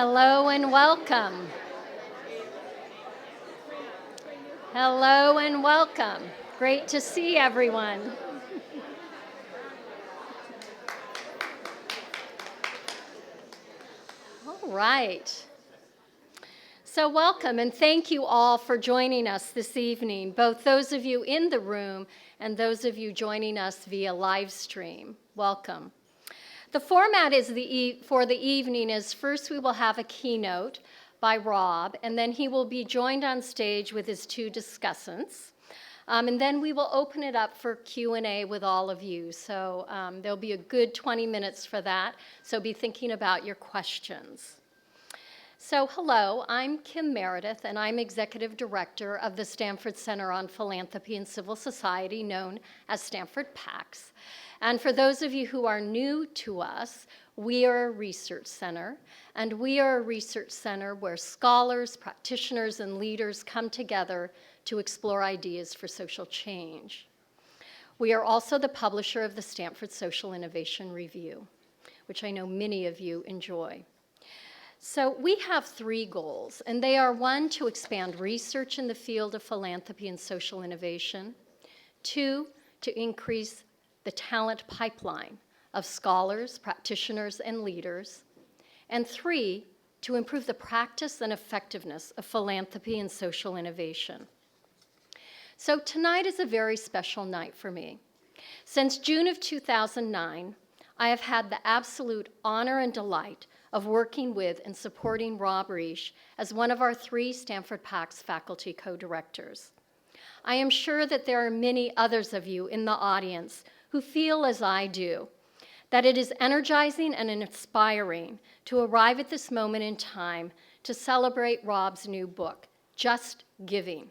Hello and welcome. Hello and welcome. Great to see everyone. All right. So welcome and thank you all for joining us this evening, both those of you in the room and those of you joining us via live stream. Welcome. The format for the evening is first we will have a keynote by Rob, and then he will be joined on stage with his two discussants. And then we will open it up for Q&A with all of you. So there'll be a good 20 minutes for that, so be thinking about your questions. So hello, I'm Kim Meredith, and I'm Executive Director of the Stanford Center on Philanthropy and Civil Society, known as Stanford PACS. And for those of you who are new to us, we are a research center, and we are a research center where scholars, practitioners, and leaders come together to explore ideas for social change. We are also the publisher of the Stanford Social Innovation Review, which I know many of you enjoy. So we have three goals, and they are: one, to expand research in the field of philanthropy and social innovation; two, to increase the talent pipeline of scholars, practitioners, and leaders; and three, to improve the practice and effectiveness of philanthropy and social innovation. So tonight is a very special night for me. Since June of 2009, I have had the absolute honor and delight of working with and supporting Rob Reich as one of our three Stanford PACS faculty co-directors. I am sure that there are many others of you in the audience who feel as I do, that it is energizing and inspiring to arrive at this moment in time to celebrate Rob's new book, Just Giving: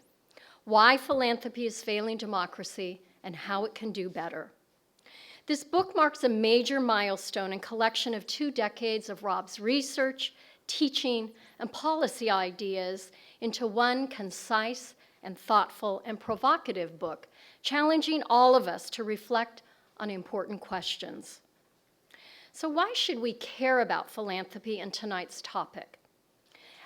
Why Philanthropy is Failing Democracy and How It Can Do Better. This book marks a major milestone and collection of 2 decades of Rob's research, teaching, and policy ideas into one concise and thoughtful and provocative book, challenging all of us to reflect on important questions. So why should we care about philanthropy and tonight's topic?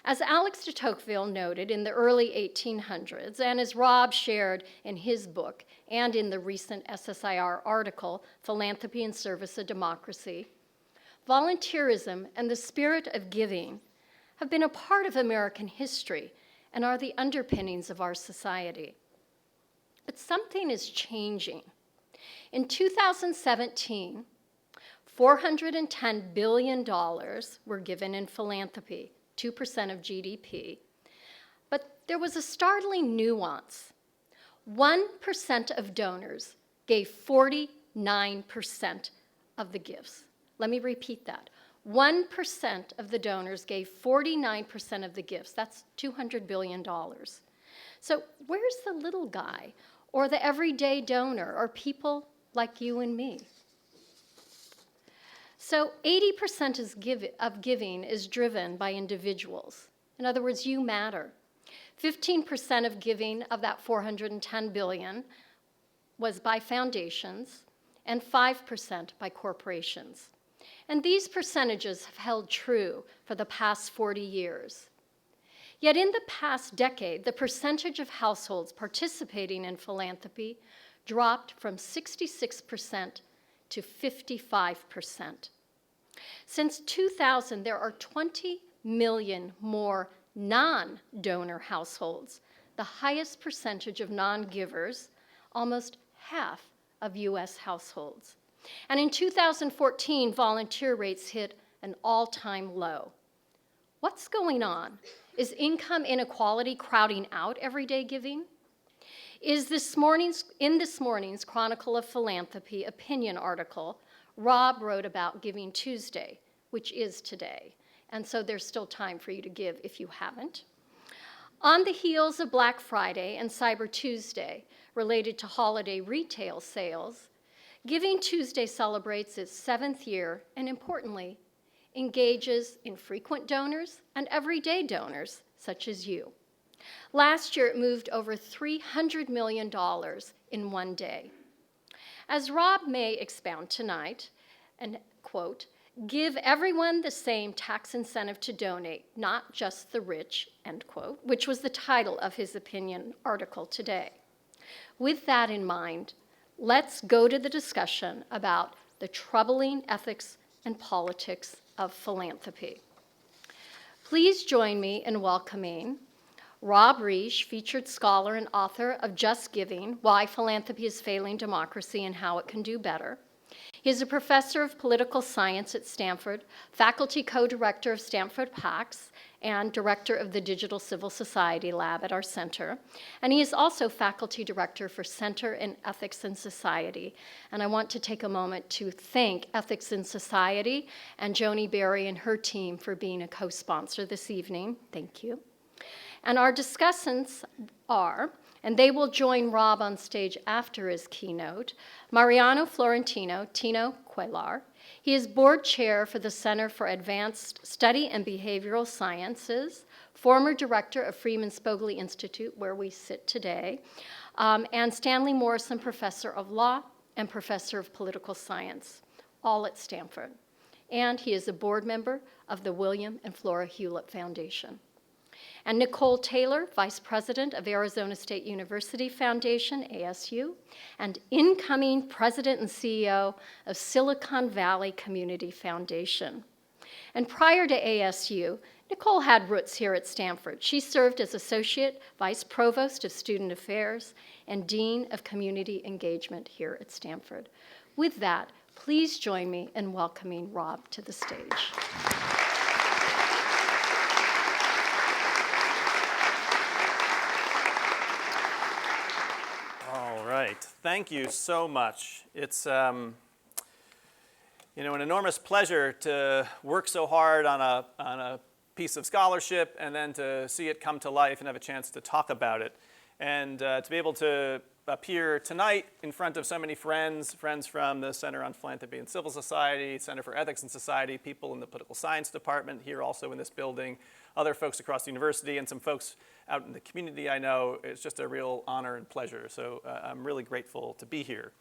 As Alex de Tocqueville noted in the early 1800s, and as Rob shared in his book and in the recent SSIR article, Philanthropy in Service of Democracy, volunteerism and the spirit of giving have been a part of American history and are the underpinnings of our society. But something is changing. In 2017, $410 billion were given in philanthropy, 2% of GDP. But there was a startling nuance. 1% of donors gave 49% of the gifts. Let me repeat that. 1% of the donors gave 49% of the gifts. That's $200 billion. So where's the little guy or the everyday donor or people like you and me? So 80% of giving is driven by individuals. In other words, you matter. 15% of giving of that $410 billion was by foundations and 5% by corporations. And these percentages have held true for the past 40 years. Yet in the past decade, the percentage of households participating in philanthropy dropped from 66% to 55%. Since 2000, there are 20 million more non-donor households, the highest percentage of non-givers, almost half of US households. And in 2014, volunteer rates hit an all-time low. What's going on? Is income inequality crowding out everyday giving? In this morning's Chronicle of Philanthropy opinion article, Rob wrote about Giving Tuesday, which is today, and so there's still time for you to give if you haven't. On the heels of Black Friday and Cyber Tuesday, related to holiday retail sales, Giving Tuesday celebrates its 7th year and, importantly, engages infrequent donors and everyday donors, such as you. Last year, it moved over $300 million in one day. As Rob may expound tonight, and quote, Give everyone the same tax incentive to donate, not just the rich, end quote, which was the title of his opinion article today. With that in mind, let's go to the discussion about the troubling ethics and politics of philanthropy. Please join me in welcoming Rob Reich, featured scholar and author of Just Giving, Why Philanthropy is Failing Democracy and How It Can Do Better. He is a professor of political science at Stanford, faculty co-director of Stanford PACS, and director of the Digital Civil Society Lab at our center. And he is also faculty director for Center in Ethics and Society. And I want to take a moment to thank Ethics in Society and Joni Berry and her team for being a co-sponsor this evening. Thank you. And our discussants are, and they will join Rob on stage after his keynote, Mariano Florentino, Tino Cuellar. He is board chair for the Center for Advanced Study and Behavioral Sciences, former director of Freeman Spogli Institute, where we sit today, and Stanley Morrison, professor of law and professor of political science, all at Stanford. And he is a board member of the William and Flora Hewlett Foundation. And Nicole Taylor, Vice President of Arizona State University Foundation, ASU, and incoming President and CEO of Silicon Valley Community Foundation. And prior to ASU, Nicole had roots here at Stanford. She served as Associate Vice Provost of Student Affairs and Dean of Community Engagement here at Stanford. With that, please join me in welcoming Rob to the stage. Thank you so much. It's an enormous pleasure to work so hard on a piece of scholarship and then to see it come to life and have a chance to talk about it. And to be able to appear tonight in front of so many friends from the Center on Philanthropy and Civil Society, Center for Ethics and Society, people in the political science department here also in this building, other folks across the university, and some folks out in the community I know. It's just a real honor and pleasure. So I'm really grateful to be here.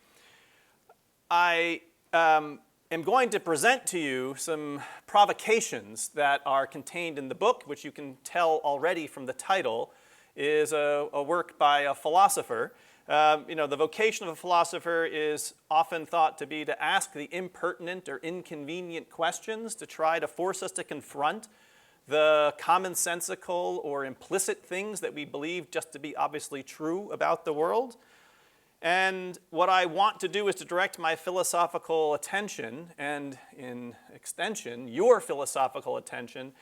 I am going to present to you some provocations that are contained in the book, which you can tell already from the title is a work by a philosopher. The vocation of a philosopher is often thought to be to ask the impertinent or inconvenient questions, to try to force us to confront the commonsensical or implicit things that we believe just to be obviously true about the world. And what I want to do is to direct my philosophical attention, and in extension, your philosophical attention,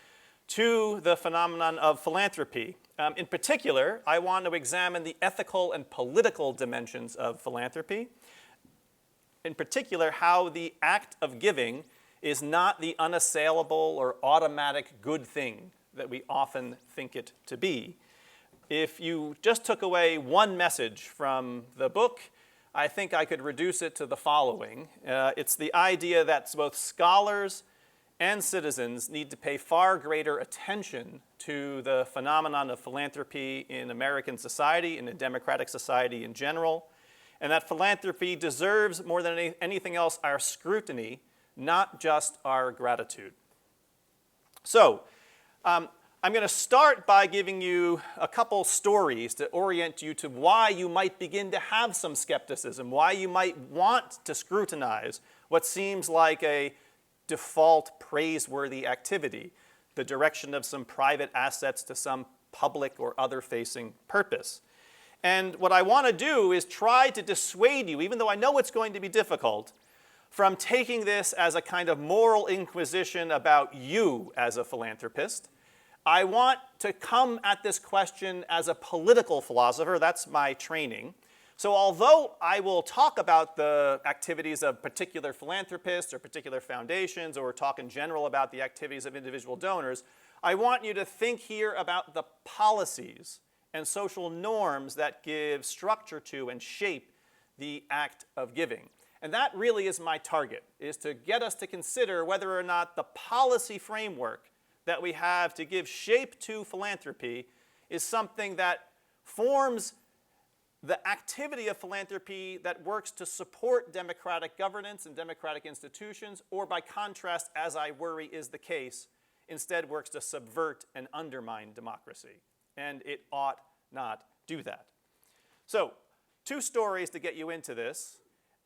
to the phenomenon of philanthropy. In particular, I want to examine the ethical and political dimensions of philanthropy. In particular, how the act of giving is not the unassailable or automatic good thing that we often think it to be. If you just took away one message from the book, I think I could reduce it to the following. It's the idea that both scholars and citizens need to pay far greater attention to the phenomenon of philanthropy in American society, in a democratic society in general, and that philanthropy deserves, more than anything else, our scrutiny, not just our gratitude. So, I'm going to start by giving you a couple stories to orient you to why you might begin to have some skepticism, why you might want to scrutinize what seems like a default praiseworthy activity, the direction of some private assets to some public or other-facing purpose. And what I want to do is try to dissuade you, even though I know it's going to be difficult, from taking this as a kind of moral inquisition about you as a philanthropist. I want to come at this question as a political philosopher. That's my training. So although I will talk about the activities of particular philanthropists or particular foundations, or talk in general about the activities of individual donors, I want you to think here about the policies and social norms that give structure to and shape the act of giving. And that really is my target, is to get us to consider whether or not the policy framework that we have to give shape to philanthropy is something that forms the activity of philanthropy that works to support democratic governance and democratic institutions, or by contrast, as I worry is the case, instead works to subvert and undermine democracy. And it ought not do that. So, 2 stories to get you into this.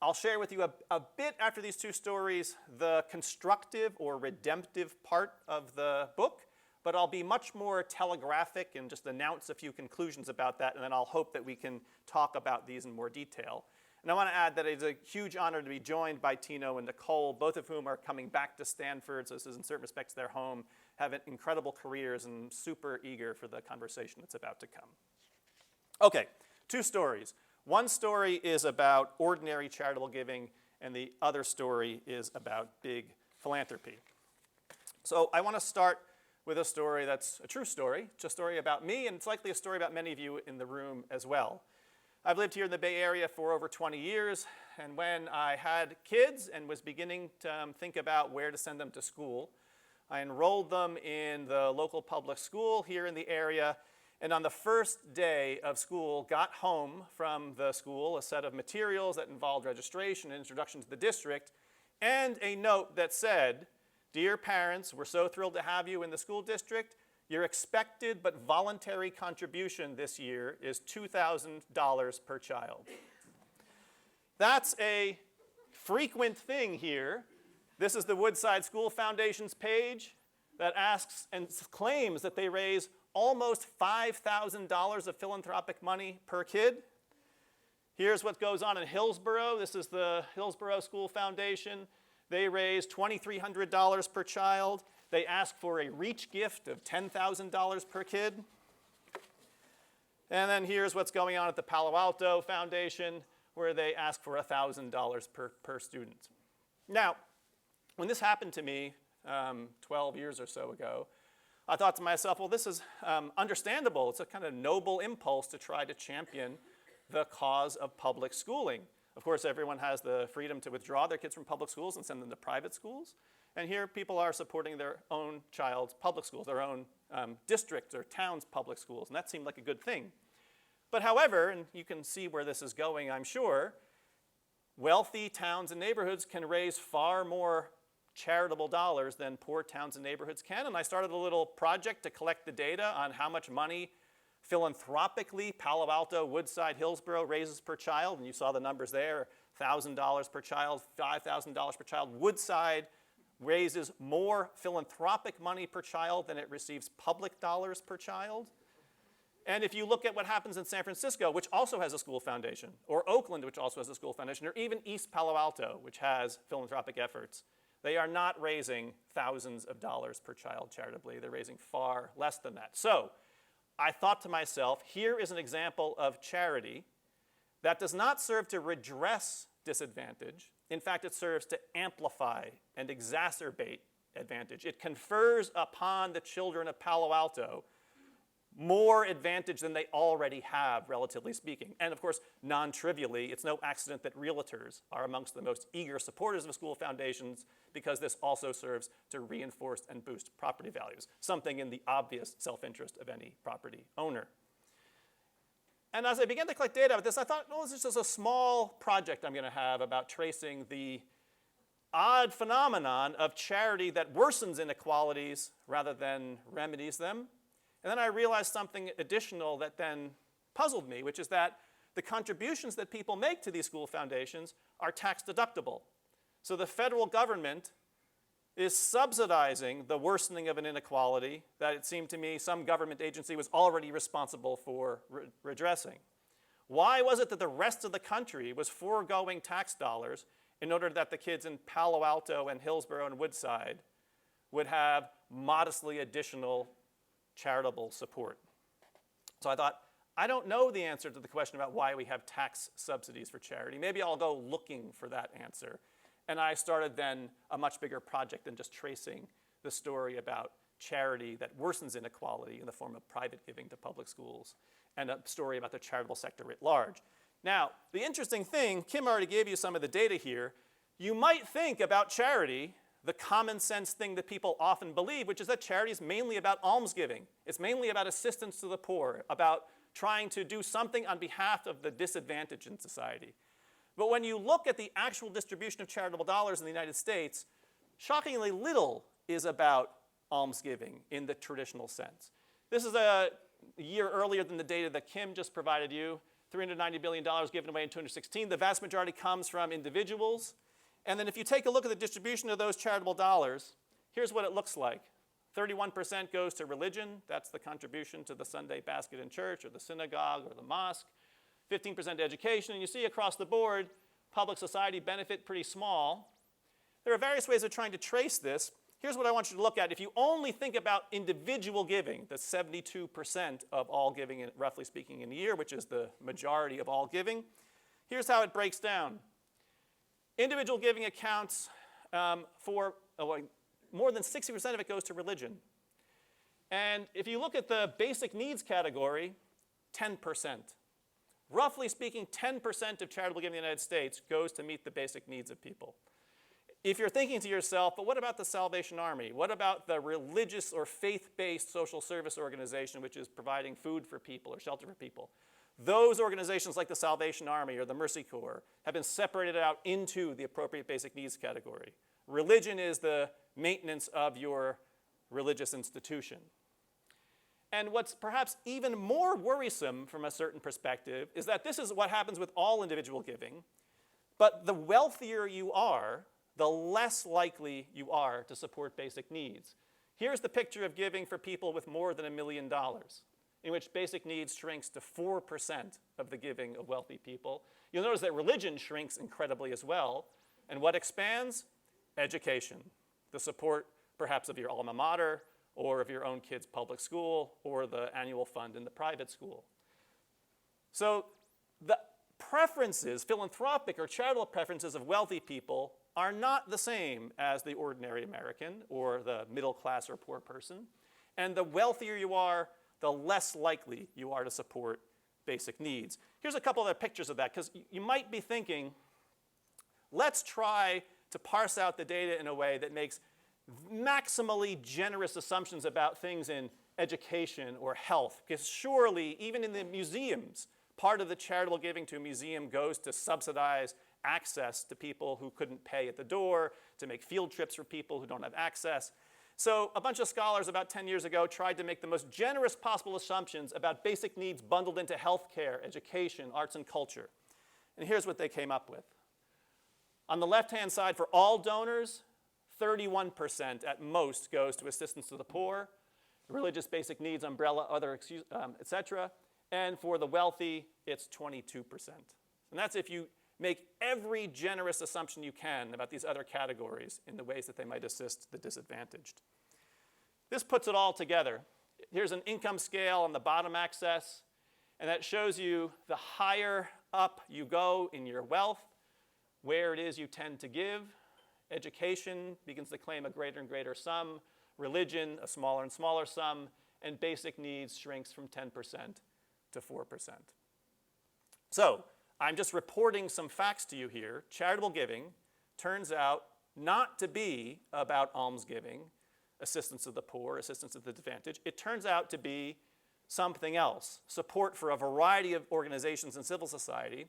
I'll share with you a bit after these 2 stories the constructive or redemptive part of the book, but I'll be much more telegraphic and just announce a few conclusions about that, and then I'll hope that we can talk about these in more detail. And I want to add that it's a huge honor to be joined by Tino and Nicole, both of whom are coming back to Stanford, so this is in certain respects their home, have incredible careers, and super eager for the conversation that's about to come. Okay, 2 stories. One story is about ordinary charitable giving, and the other story is about big philanthropy. So I want to start with a story that's a true story. It's a story about me, and it's likely a story about many of you in the room as well. I've lived here in the Bay Area for over 20 years, and when I had kids and was beginning to think about where to send them to school, I enrolled them in the local public school here in the area, and on the first day of school, got home from the school a set of materials that involved registration and introduction to the district, and a note that said, "Dear parents, we're so thrilled to have you in the school district. Your expected but voluntary contribution this year is $2,000 per child." That's a frequent thing here. This is the Woodside School Foundation's page that asks and claims that they raise almost $5,000 of philanthropic money per kid. Here's what goes on in Hillsborough. This is the Hillsborough School Foundation. They raise $2,300 per child. They ask for a reach gift of $10,000 per kid. And then here's what's going on at the Palo Alto Foundation, where they ask for $1,000 per student. Now, when this happened to me 12 years or so ago, I thought to myself, well, this is understandable. It's a kind of noble impulse to try to champion the cause of public schooling. Of course, everyone has the freedom to withdraw their kids from public schools and send them to private schools. And here, people are supporting their own child's public schools, their own district or town's public schools, and that seemed like a good thing. But however, and you can see where this is going, I'm sure, wealthy towns and neighborhoods can raise far more charitable dollars than poor towns and neighborhoods can. And I started a little project to collect the data on how much money philanthropically Palo Alto, Woodside, Hillsborough raises per child. And you saw the numbers there, $1,000 per child, $5,000 per child. Woodside raises more philanthropic money per child than it receives public dollars per child. And if you look at what happens in San Francisco, which also has a school foundation, or Oakland, which also has a school foundation, or even East Palo Alto, which has philanthropic efforts, they are not raising thousands of dollars per child charitably. They're raising far less than that. So I thought to myself, here is an example of charity that does not serve to redress disadvantage. In fact, it serves to amplify and exacerbate advantage. It confers upon the children of Palo Alto more advantage than they already have, relatively speaking. And of course, non-trivially, it's no accident that realtors are amongst the most eager supporters of school foundations, because this also serves to reinforce and boost property values, something in the obvious self-interest of any property owner. And as I began to collect data about this, I thought, oh, this is just a small project I'm going to have about tracing the odd phenomenon of charity that worsens inequalities rather than remedies them. And then I realized something additional that then puzzled me, which is that the contributions that people make to these school foundations are tax deductible. So the federal government is subsidizing the worsening of an inequality that it seemed to me some government agency was already responsible for redressing. Why was it that the rest of the country was foregoing tax dollars in order that the kids in Palo Alto and Hillsborough and Woodside would have modestly additional charitable support? So I thought, I don't know the answer to the question about why we have tax subsidies for charity. Maybe I'll go looking for that answer. And I started then a much bigger project than just tracing the story about charity that worsens inequality in the form of private giving to public schools, and a story about the charitable sector writ large. Now, the interesting thing, Kim already gave you some of the data here. You might think about charity the common sense thing that people often believe, which is that charity is mainly about almsgiving. It's mainly about assistance to the poor, about trying to do something on behalf of the disadvantaged in society. But when you look at the actual distribution of charitable dollars in the United States, shockingly little is about almsgiving in the traditional sense. This is a year earlier than the data that Kim just provided you, $390 billion given away in 2016. The vast majority comes from individuals. And then if you take a look at the distribution of those charitable dollars, here's what it looks like. 31% goes to religion. That's the contribution to the Sunday basket in church or the synagogue or the mosque. 15% to education. And you see across the board, public society benefit pretty small. There are various ways of trying to trace this. Here's what I want you to look at. If you only think about individual giving, the 72% of all giving, roughly speaking, in a year, which is the majority of all giving, here's how it breaks down. Individual giving accounts for more than 60% of it goes to religion. And if you look at the basic needs category, 10%. Roughly speaking, 10% of charitable giving in the United States goes to meet the basic needs of people. If you're thinking to yourself, but what about the Salvation Army? What about the religious or faith-based social service organization which is providing food for people or shelter for people? Those organizations like the Salvation Army or the Mercy Corps have been separated out into the appropriate basic needs category. Religion is the maintenance of your religious institution. And what's perhaps even more worrisome from a certain perspective is that this is what happens with all individual giving, but the wealthier you are, the less likely you are to support basic needs. Here's the picture of giving for people with more than $1 million, in which basic needs shrinks to 4% of the giving of wealthy people. You'll notice that religion shrinks incredibly as well. And what expands? Education, the support perhaps of your alma mater, or of your own kid's public school, or the annual fund in the private school. So the preferences, philanthropic or charitable preferences of wealthy people are not the same as the ordinary American or the middle class or poor person. And the wealthier you are, the less likely you are to support basic needs. Here's a couple other pictures of that, because you might be thinking, let's try to parse out the data in a way that makes maximally generous assumptions about things in education or health, because surely, even in the museums, part of the charitable giving to a museum goes to subsidize access to people who couldn't pay at the door, to make field trips for people who don't have access. So a bunch of scholars about 10 years ago tried to make the most generous possible assumptions about basic needs bundled into healthcare, education, arts, and culture. And here's what they came up with. On the left-hand side, for all donors, 31% at most goes to assistance to the poor, religious basic needs, umbrella, other, etc. And for the wealthy, it's 22%. And that's if you make every generous assumption you can about these other categories in the ways that they might assist the disadvantaged. This puts it all together. Here's an income scale on the bottom axis, and that shows you the higher up you go in your wealth, where it is you tend to give. Education begins to claim a greater and greater sum, religion a smaller and smaller sum, and basic needs shrinks from 10% to 4%. So I'm just reporting some facts to you here. Charitable giving turns out not to be about almsgiving, assistance to the poor, assistance to the disadvantaged. It turns out to be something else, support for a variety of organizations in civil society.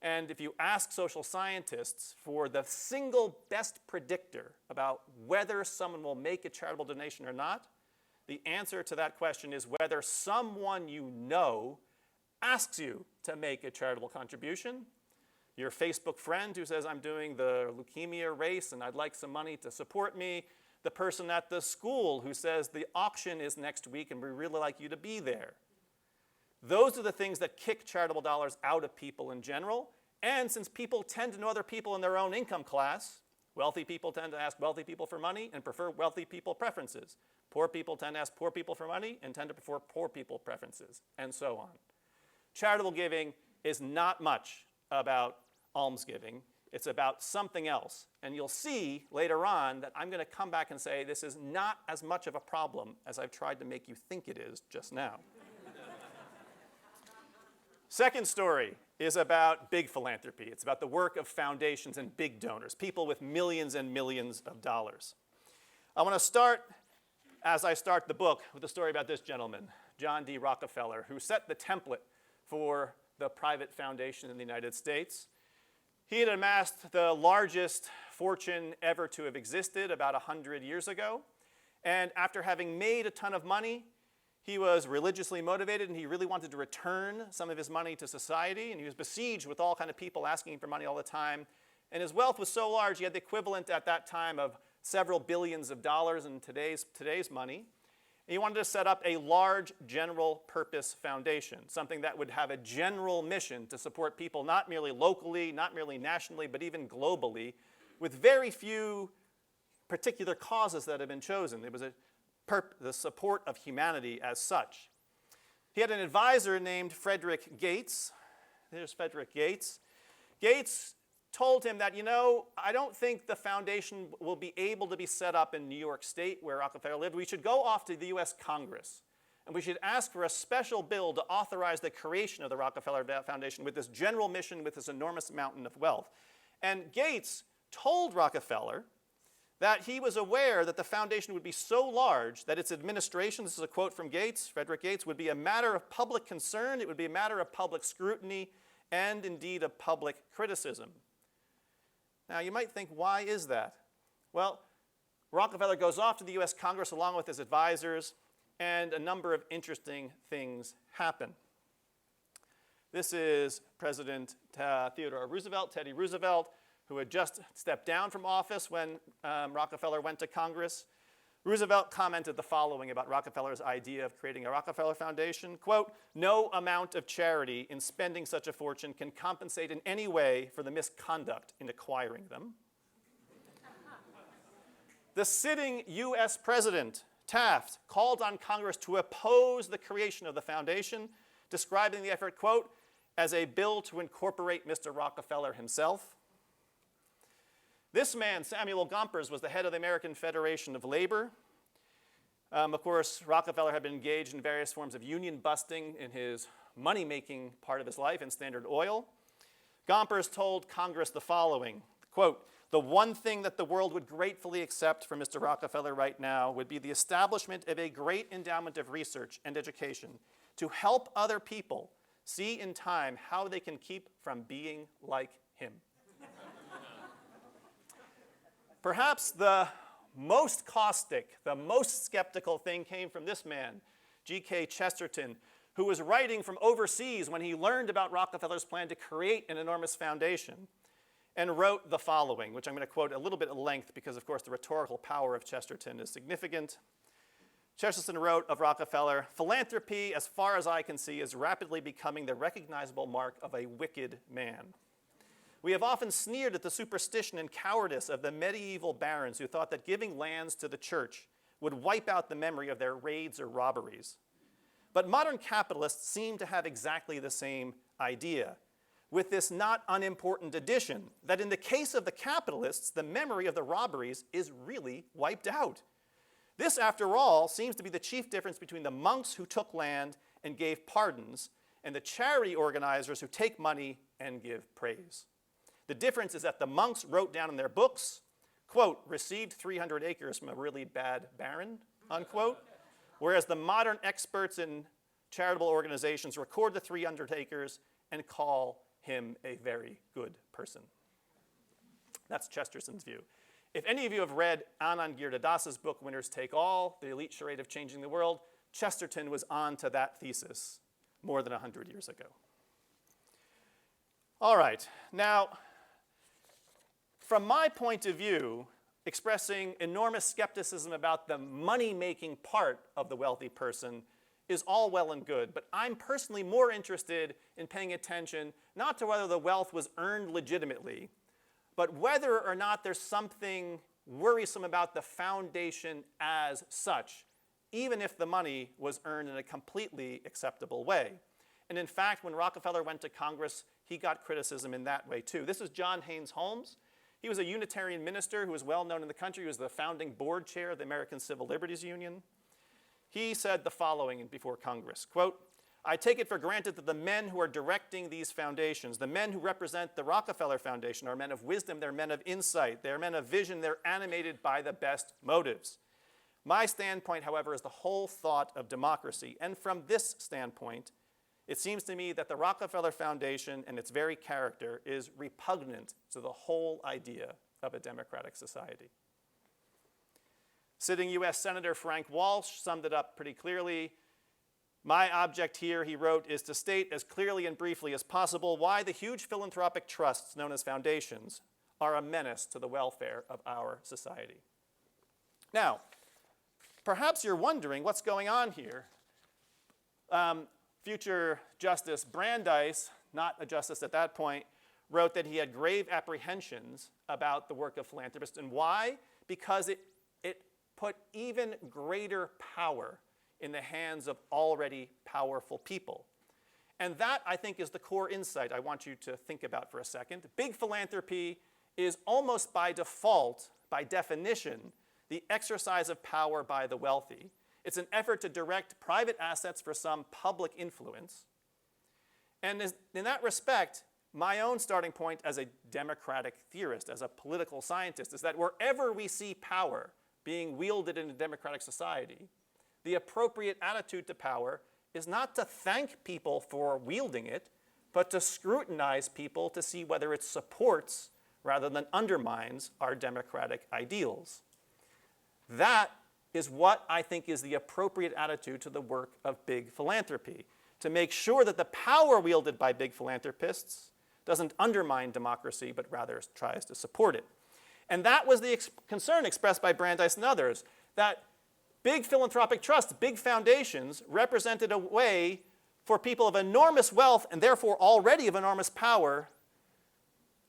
And if you ask social scientists for the single best predictor about whether someone will make a charitable donation or not, the answer to that question is whether someone you know asks you to make a charitable contribution. Your Facebook friend who says, I'm doing the leukemia race and I'd like some money to support me. The person at the school who says the auction is next week and we really like you to be there. Those are the things that kick charitable dollars out of people in general. And since people tend to know other people in their own income class, wealthy people tend to ask wealthy people for money and prefer wealthy people preferences. Poor people tend to ask poor people for money and tend to prefer poor people preferences, and so on. Charitable giving is not much about almsgiving. It's about something else. And you'll see later on that I'm going to come back and say this is not as much of a problem as I've tried to make you think it is just now. Second story is about big philanthropy. It's about the work of foundations and big donors, people with millions and millions of dollars. I want to start, as I start the book, with a story about this gentleman, John D. Rockefeller, who set the template for the private foundation in the United States. He had amassed the largest fortune ever to have existed about 100 years ago. And after having made a ton of money, he was religiously motivated, and he really wanted to return some of his money to society. And he was besieged with all kinds of people asking him for money all the time. And his wealth was so large, he had the equivalent at that time of several billions of dollars in today's money. And he wanted to set up a large general purpose foundation, something that would have a general mission to support people not merely locally, not merely nationally, but even globally, with very few particular causes that had been chosen. It was the support of humanity as such. He had an advisor named Frederick Gates. There's Frederick Gates. Gates told him that, I don't think the foundation will be able to be set up in New York State where Rockefeller lived. We should go off to the US Congress, and we should ask for a special bill to authorize the creation of the Rockefeller Foundation with this general mission, with this enormous mountain of wealth. And Gates told Rockefeller that he was aware that the foundation would be so large that its administration, this is a quote from Gates, Frederick Gates, would be a matter of public concern, it would be a matter of public scrutiny, and indeed of public criticism. Now, you might think, why is that? Well, Rockefeller goes off to the US Congress along with his advisors, and a number of interesting things happen. This is President Theodore Roosevelt, Teddy Roosevelt, who had just stepped down from office when Rockefeller went to Congress. Roosevelt commented the following about Rockefeller's idea of creating a Rockefeller Foundation, quote, "No amount of charity in spending such a fortune can compensate in any way for the misconduct in acquiring them." The sitting US President, Taft, called on Congress to oppose the creation of the foundation, describing the effort, quote, as a bill to incorporate Mr. Rockefeller himself. This man, Samuel Gompers, was the head of the American Federation of Labor. Of course, Rockefeller had been engaged in various forms of union busting in his money-making part of his life in Standard Oil. Gompers told Congress the following, quote, "The one thing that the world would gratefully accept from Mr. Rockefeller right now would be the establishment of a great endowment of research and education to help other people see in time how they can keep from being like him." Perhaps the most caustic, the most skeptical thing came from this man, G.K. Chesterton, who was writing from overseas when he learned about Rockefeller's plan to create an enormous foundation, and wrote the following, which I'm going to quote a little bit at length because, of course, the rhetorical power of Chesterton is significant. Chesterton wrote of Rockefeller, "Philanthropy, as far as I can see, is rapidly becoming the recognizable mark of a wicked man. We have often sneered at the superstition and cowardice of the medieval barons who thought that giving lands to the church would wipe out the memory of their raids or robberies. But modern capitalists seem to have exactly the same idea, with this not unimportant addition, that in the case of the capitalists, the memory of the robberies is really wiped out. This, after all, seems to be the chief difference between the monks who took land and gave pardons and the charity organizers who take money and give praise. The difference is that the monks wrote down in their books, quote, received 300 acres from a really bad baron, unquote, whereas the modern experts in charitable organizations record the 300 acres and call him a very good person." That's Chesterton's view. If any of you have read Anand Giridharadas' book, Winners Take All, The Elite Charade of Changing the World, Chesterton was on to that thesis more than 100 years ago. All right, now, from my point of view, expressing enormous skepticism about the money-making part of the wealthy person is all well and good, but I'm personally more interested in paying attention not to whether the wealth was earned legitimately, but whether or not there's something worrisome about the foundation as such, even if the money was earned in a completely acceptable way. And in fact, when Rockefeller went to Congress, he got criticism in that way too. This is John Haynes Holmes. He was a Unitarian minister who was well known in the country. He was the founding board chair of the American Civil Liberties Union. He said the following before Congress, quote, "I take it for granted that the men who are directing these foundations, the men who represent the Rockefeller Foundation, are men of wisdom, they're men of insight, they're men of vision, they're animated by the best motives. My standpoint, however, is the whole thought of democracy. And from this standpoint, it seems to me that the Rockefeller Foundation and its very character is repugnant to the whole idea of a democratic society. Sitting U.S. Senator Frank Walsh summed it up pretty clearly. My object here, he wrote, is to state as clearly and briefly as possible why the huge philanthropic trusts known as foundations are a menace to the welfare of our society. Now, perhaps you're wondering what's going on here. Future Justice Brandeis, not a justice at that point, wrote that he had grave apprehensions about the work of philanthropists. And why? Because it put even greater power in the hands of already powerful people. And that, I think, is the core insight I want you to think about for a second. Big philanthropy is almost by default, by definition, the exercise of power by the wealthy. It's an effort to direct private assets for some public influence. And in that respect, my own starting point as a democratic theorist, as a political scientist, is that wherever we see power being wielded in a democratic society, the appropriate attitude to power is not to thank people for wielding it, but to scrutinize people to see whether it supports rather than undermines our democratic ideals. That is what I think is the appropriate attitude to the work of big philanthropy, to make sure that the power wielded by big philanthropists doesn't undermine democracy, but rather tries to support it. And that was the concern expressed by Brandeis and others, that big philanthropic trusts, big foundations, represented a way for people of enormous wealth and therefore already of enormous power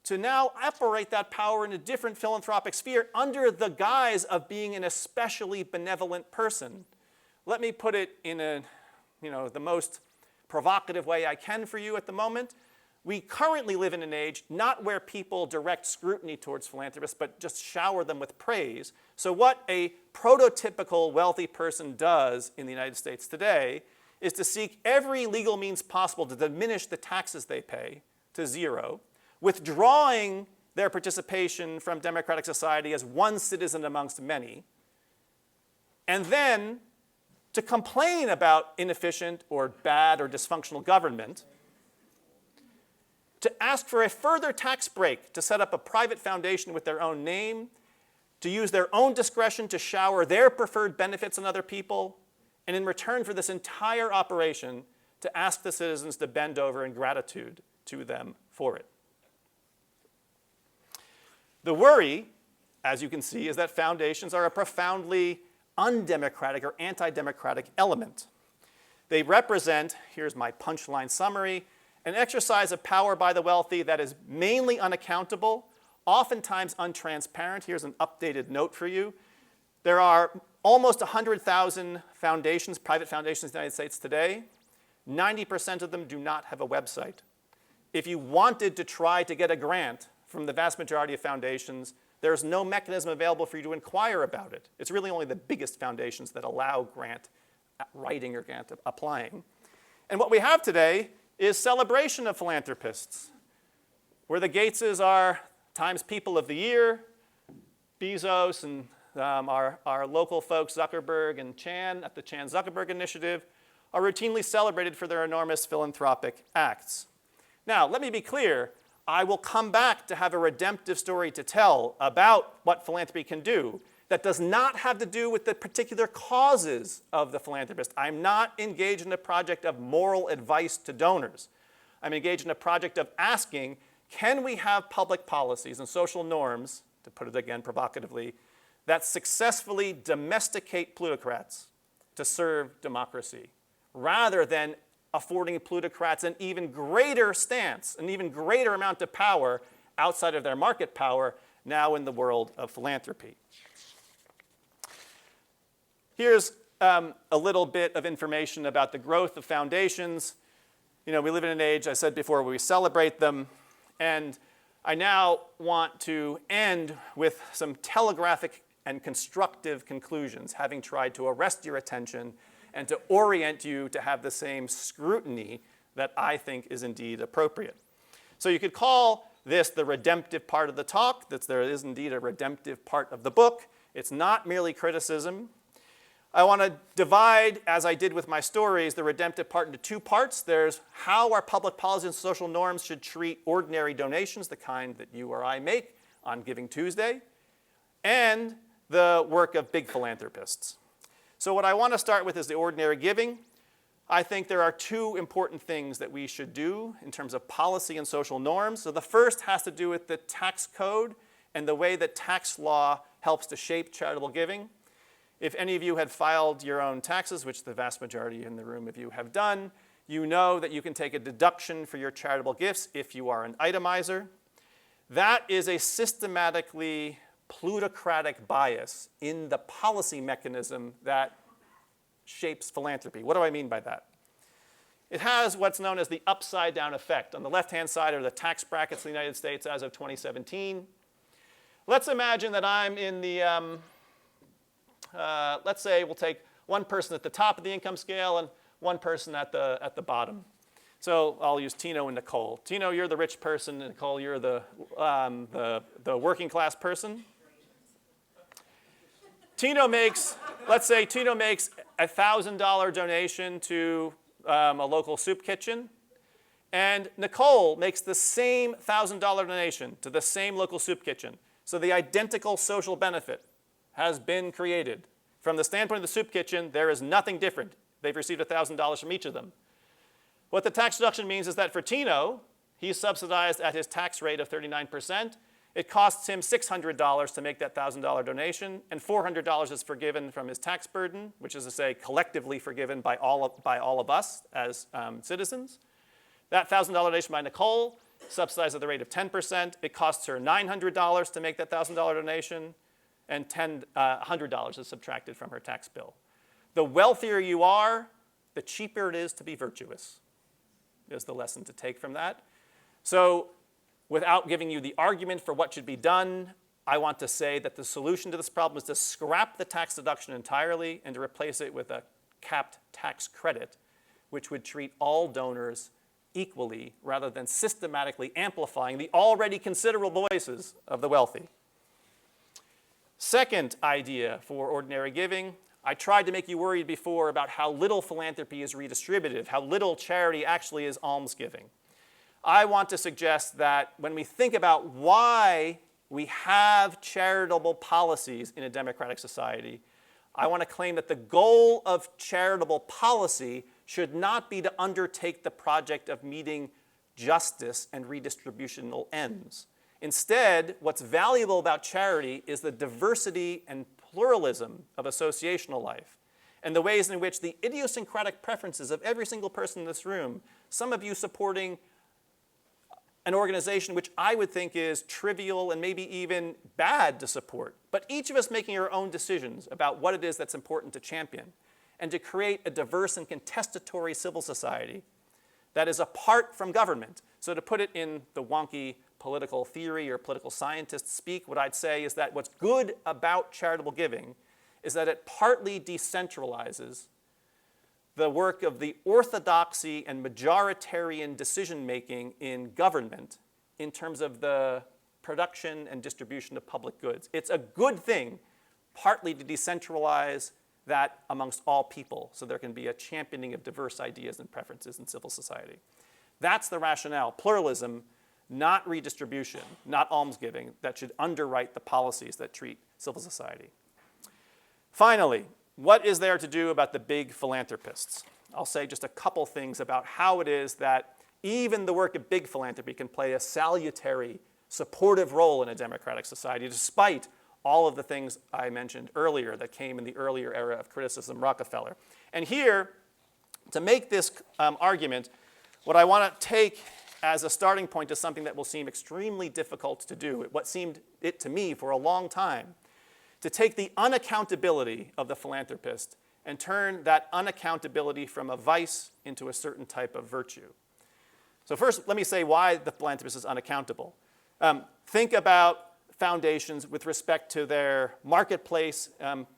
to now operate that power in a different philanthropic sphere under the guise of being an especially benevolent person. Let me put it in the most provocative way I can for you at the moment. We currently live in an age not where people direct scrutiny towards philanthropists, but just shower them with praise. So what a prototypical wealthy person does in the United States today is to seek every legal means possible to diminish the taxes they pay to zero, withdrawing their participation from democratic society as one citizen amongst many, and then to complain about inefficient or bad or dysfunctional government, to ask for a further tax break to set up a private foundation with their own name, to use their own discretion to shower their preferred benefits on other people, and in return for this entire operation, to ask the citizens to bend over in gratitude to them for it. The worry, as you can see, is that foundations are a profoundly undemocratic or anti-democratic element. They represent, here's my punchline summary, an exercise of power by the wealthy that is mainly unaccountable, oftentimes untransparent. Here's an updated note for you. There are almost 100,000 foundations, private foundations in the United States today. 90% of them do not have a website. If you wanted to try to get a grant from the vast majority of foundations, there's no mechanism available for you to inquire about it. It's really only the biggest foundations that allow grant writing or grant applying. And what we have today is celebration of philanthropists, where the Gateses are Times People of the Year, Bezos and our local folks, Zuckerberg and Chan at the Chan-Zuckerberg Initiative, are routinely celebrated for their enormous philanthropic acts. Now, let me be clear. I will come back to have a redemptive story to tell about what philanthropy can do that does not have to do with the particular causes of the philanthropist. I'm not engaged in a project of moral advice to donors. I'm engaged in a project of asking, can we have public policies and social norms, to put it again provocatively, that successfully domesticate plutocrats to serve democracy, rather than affording plutocrats an even greater stance, an even greater amount of power outside of their market power now in the world of philanthropy. Here's a little bit of information about the growth of foundations. We live in an age, I said before, where we celebrate them. And I now want to end with some telegraphic and constructive conclusions, having tried to arrest your attention and to orient you to have the same scrutiny that I think is indeed appropriate. So you could call this the redemptive part of the talk, that there is indeed a redemptive part of the book. It's not merely criticism. I want to divide, as I did with my stories, the redemptive part into two parts. There's how our public policy and social norms should treat ordinary donations, the kind that you or I make on Giving Tuesday, and the work of big philanthropists. So what I want to start with is the ordinary giving. I think there are two important things that we should do in terms of policy and social norms. So the first has to do with the tax code and the way that tax law helps to shape charitable giving. If any of you had filed your own taxes, which the vast majority in the room of you have done, you know that you can take a deduction for your charitable gifts if you are an itemizer. That is a systematically plutocratic bias in the policy mechanism that shapes philanthropy. What do I mean by that? It has what's known as the upside-down effect. On the left-hand side are the tax brackets in the United States as of 2017. Let's imagine that I'm in the let's say we'll take one person at the top of the income scale and one person at the bottom. So I'll use Tino and Nicole. Tino, you're the rich person, and Nicole, you're the working class person. Let's say Tino makes a $1,000 donation to a local soup kitchen, and Nicole makes the same $1,000 donation to the same local soup kitchen. So the identical social benefit has been created. From the standpoint of the soup kitchen, there is nothing different. They've received $1,000 from each of them. What the tax deduction means is that for Tino, he's subsidized at his tax rate of 39%. It costs him $600 to make that $1,000 donation, and $400 is forgiven from his tax burden, which is to say collectively forgiven by all of us as citizens. That $1,000 donation by Nicole, subsidized at the rate of 10%. It costs her $900 to make that $1,000 donation, and $100 is subtracted from her tax bill. The wealthier you are, the cheaper it is to be virtuous, is the lesson to take from that. So without giving you the argument for what should be done, I want to say that the solution to this problem is to scrap the tax deduction entirely and to replace it with a capped tax credit, which would treat all donors equally rather than systematically amplifying the already considerable voices of the wealthy. Second idea for ordinary giving, I tried to make you worried before about how little philanthropy is redistributive, how little charity actually is almsgiving. I want to suggest that when we think about why we have charitable policies in a democratic society, I want to claim that the goal of charitable policy should not be to undertake the project of meeting justice and redistributional ends. Instead, what's valuable about charity is the diversity and pluralism of associational life and the ways in which the idiosyncratic preferences of every single person in this room, some of you supporting an organization which I would think is trivial and maybe even bad to support, but each of us making our own decisions about what it is that's important to champion and to create a diverse and contestatory civil society that is apart from government. So to put it in the wonky political theory or political scientists speak, what I'd say is that what's good about charitable giving is that it partly decentralizes the work of the orthodoxy and majoritarian decision-making in government in terms of the production and distribution of public goods. It's a good thing partly to decentralize that amongst all people so there can be a championing of diverse ideas and preferences in civil society. That's the rationale. Pluralism, not redistribution, not almsgiving, that should underwrite the policies that treat civil society. Finally, what is there to do about the big philanthropists? I'll say just a couple things about how it is that even the work of big philanthropy can play a salutary, supportive role in a democratic society, despite all of the things I mentioned earlier that came in the earlier era of criticism Rockefeller. And here, to make this argument, what I want to take as a starting point is something that will seem extremely difficult to do, what seemed it to me for a long time, to take the unaccountability of the philanthropist and turn that unaccountability from a vice into a certain type of virtue. So first, let me say why the philanthropist is unaccountable. Think about foundations with respect to their marketplace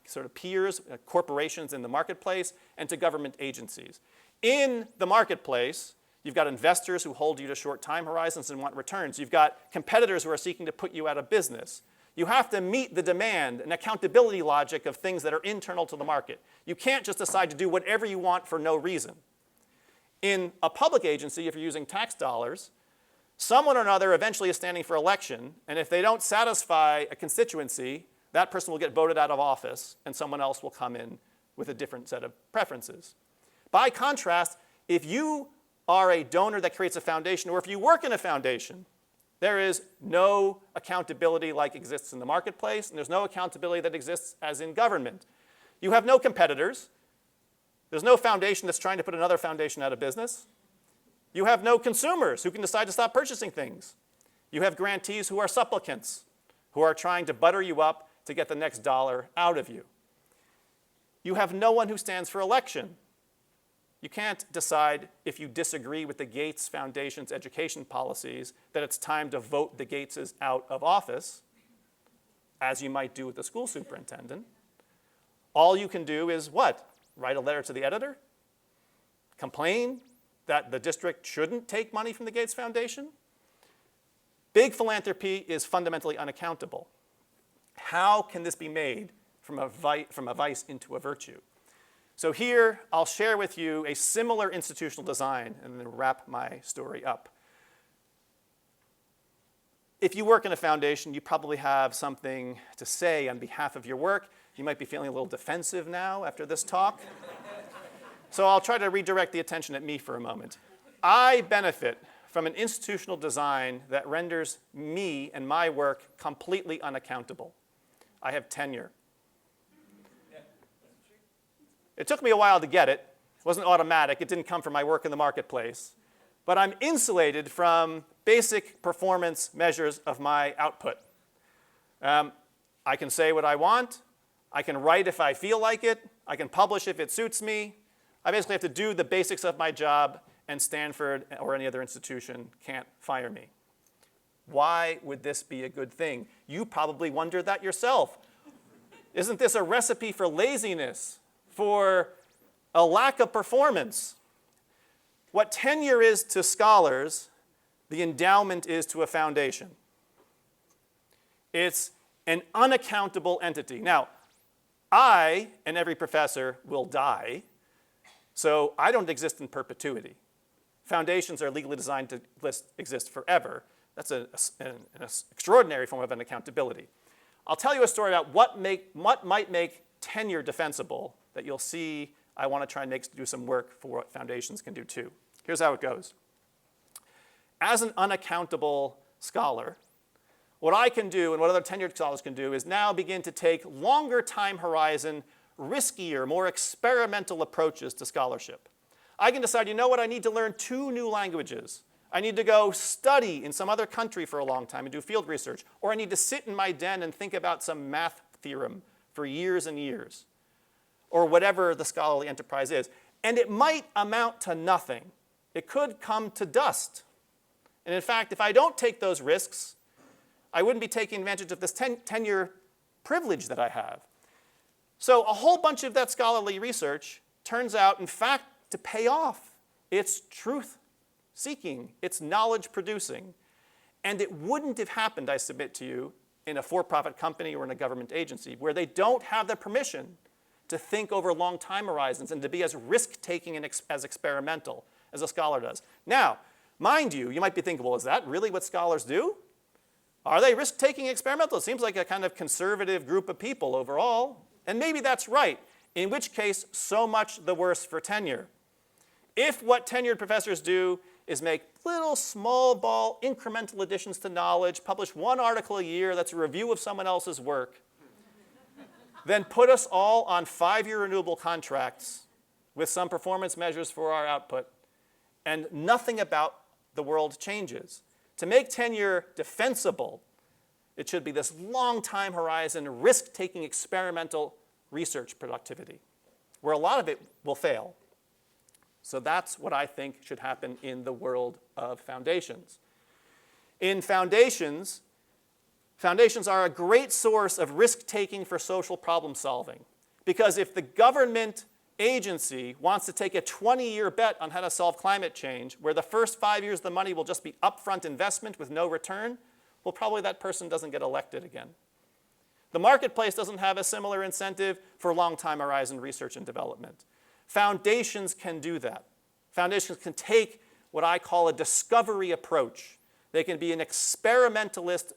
sort of peers, corporations in the marketplace, and to government agencies. In the marketplace, you've got investors who hold you to short time horizons and want returns. You've got competitors who are seeking to put you out of business. You have to meet the demand and accountability logic of things that are internal to the market. You can't just decide to do whatever you want for no reason. In a public agency, if you're using tax dollars, someone or another eventually is standing for election, and if they don't satisfy a constituency, that person will get voted out of office, and someone else will come in with a different set of preferences. By contrast, if you are a donor that creates a foundation, or if you work in a foundation, there is no accountability like exists in the marketplace, and there's no accountability that exists as in government. You have no competitors. There's no foundation that's trying to put another foundation out of business. You have no consumers who can decide to stop purchasing things. You have grantees who are supplicants, who are trying to butter you up to get the next dollar out of you. You have no one who stands for election. You can't decide if you disagree with the Gates Foundation's education policies that it's time to vote the Gateses out of office, as you might do with the school superintendent. All you can do is what? Write a letter to the editor? Complain that the district shouldn't take money from the Gates Foundation? Big philanthropy is fundamentally unaccountable. How can this be made from a vice into a virtue? So here, I'll share with you a similar institutional design and then wrap my story up. If you work in a foundation, you probably have something to say on behalf of your work. You might be feeling a little defensive now after this talk. So I'll try to redirect the attention at me for a moment. I benefit from an institutional design that renders me and my work completely unaccountable. I have tenure. It took me a while to get it. It wasn't automatic. It didn't come from my work in the marketplace. But I'm insulated from basic performance measures of my output. I can say what I want. I can write if I feel like it. I can publish if it suits me. I basically have to do the basics of my job, and Stanford or any other institution can't fire me. Why would this be a good thing? You probably wondered that yourself. Isn't this a recipe for laziness, for a lack of performance? What tenure is to scholars, the endowment is to a foundation. It's an unaccountable entity. Now, I and every professor will die, so I don't exist in perpetuity. Foundations are legally designed to exist forever. That's an extraordinary form of unaccountability. I'll tell you a story about what might make tenure defensible that you'll see I want to try and do some work for what foundations can do too. Here's how it goes. As an unaccountable scholar, what I can do and what other tenured scholars can do is now begin to take longer time horizon, riskier, more experimental approaches to scholarship. I can decide, you know what, I need to learn 2 new languages. I need to go study in some other country for a long time and do field research. Or I need to sit in my den and think about some math theorem for years and years. Or whatever the scholarly enterprise is. And it might amount to nothing. It could come to dust. And in fact, if I don't take those risks, I wouldn't be taking advantage of this tenure privilege that I have. So a whole bunch of that scholarly research turns out, in fact, to pay off. It's truth-seeking. It's knowledge-producing. And it wouldn't have happened, I submit to you, in a for-profit company or in a government agency, where they don't have the permission to think over long time horizons and to be as risk-taking and as experimental as a scholar does. Now, mind you, you might be thinking, well, is that really what scholars do? Are they risk-taking experimental? It seems like a kind of conservative group of people overall. And maybe that's right, in which case, so much the worse for tenure. If what tenured professors do is make little small ball incremental additions to knowledge, publish 1 article a year that's a review of someone else's work, then put us all on 5-year renewable contracts with some performance measures for our output, and nothing about the world changes. To make tenure defensible, it should be this long time horizon, risk-taking experimental research productivity, where a lot of it will fail. So that's what I think should happen in the world of foundations. In foundations, foundations are a great source of risk-taking for social problem solving. Because if the government agency wants to take a 20-year bet on how to solve climate change, where the first 5 years the money will just be upfront investment with no return, well, probably that person doesn't get elected again. The marketplace doesn't have a similar incentive for long time horizon research and development. Foundations can do that. Foundations can take what I call a discovery approach. They can be an experimentalist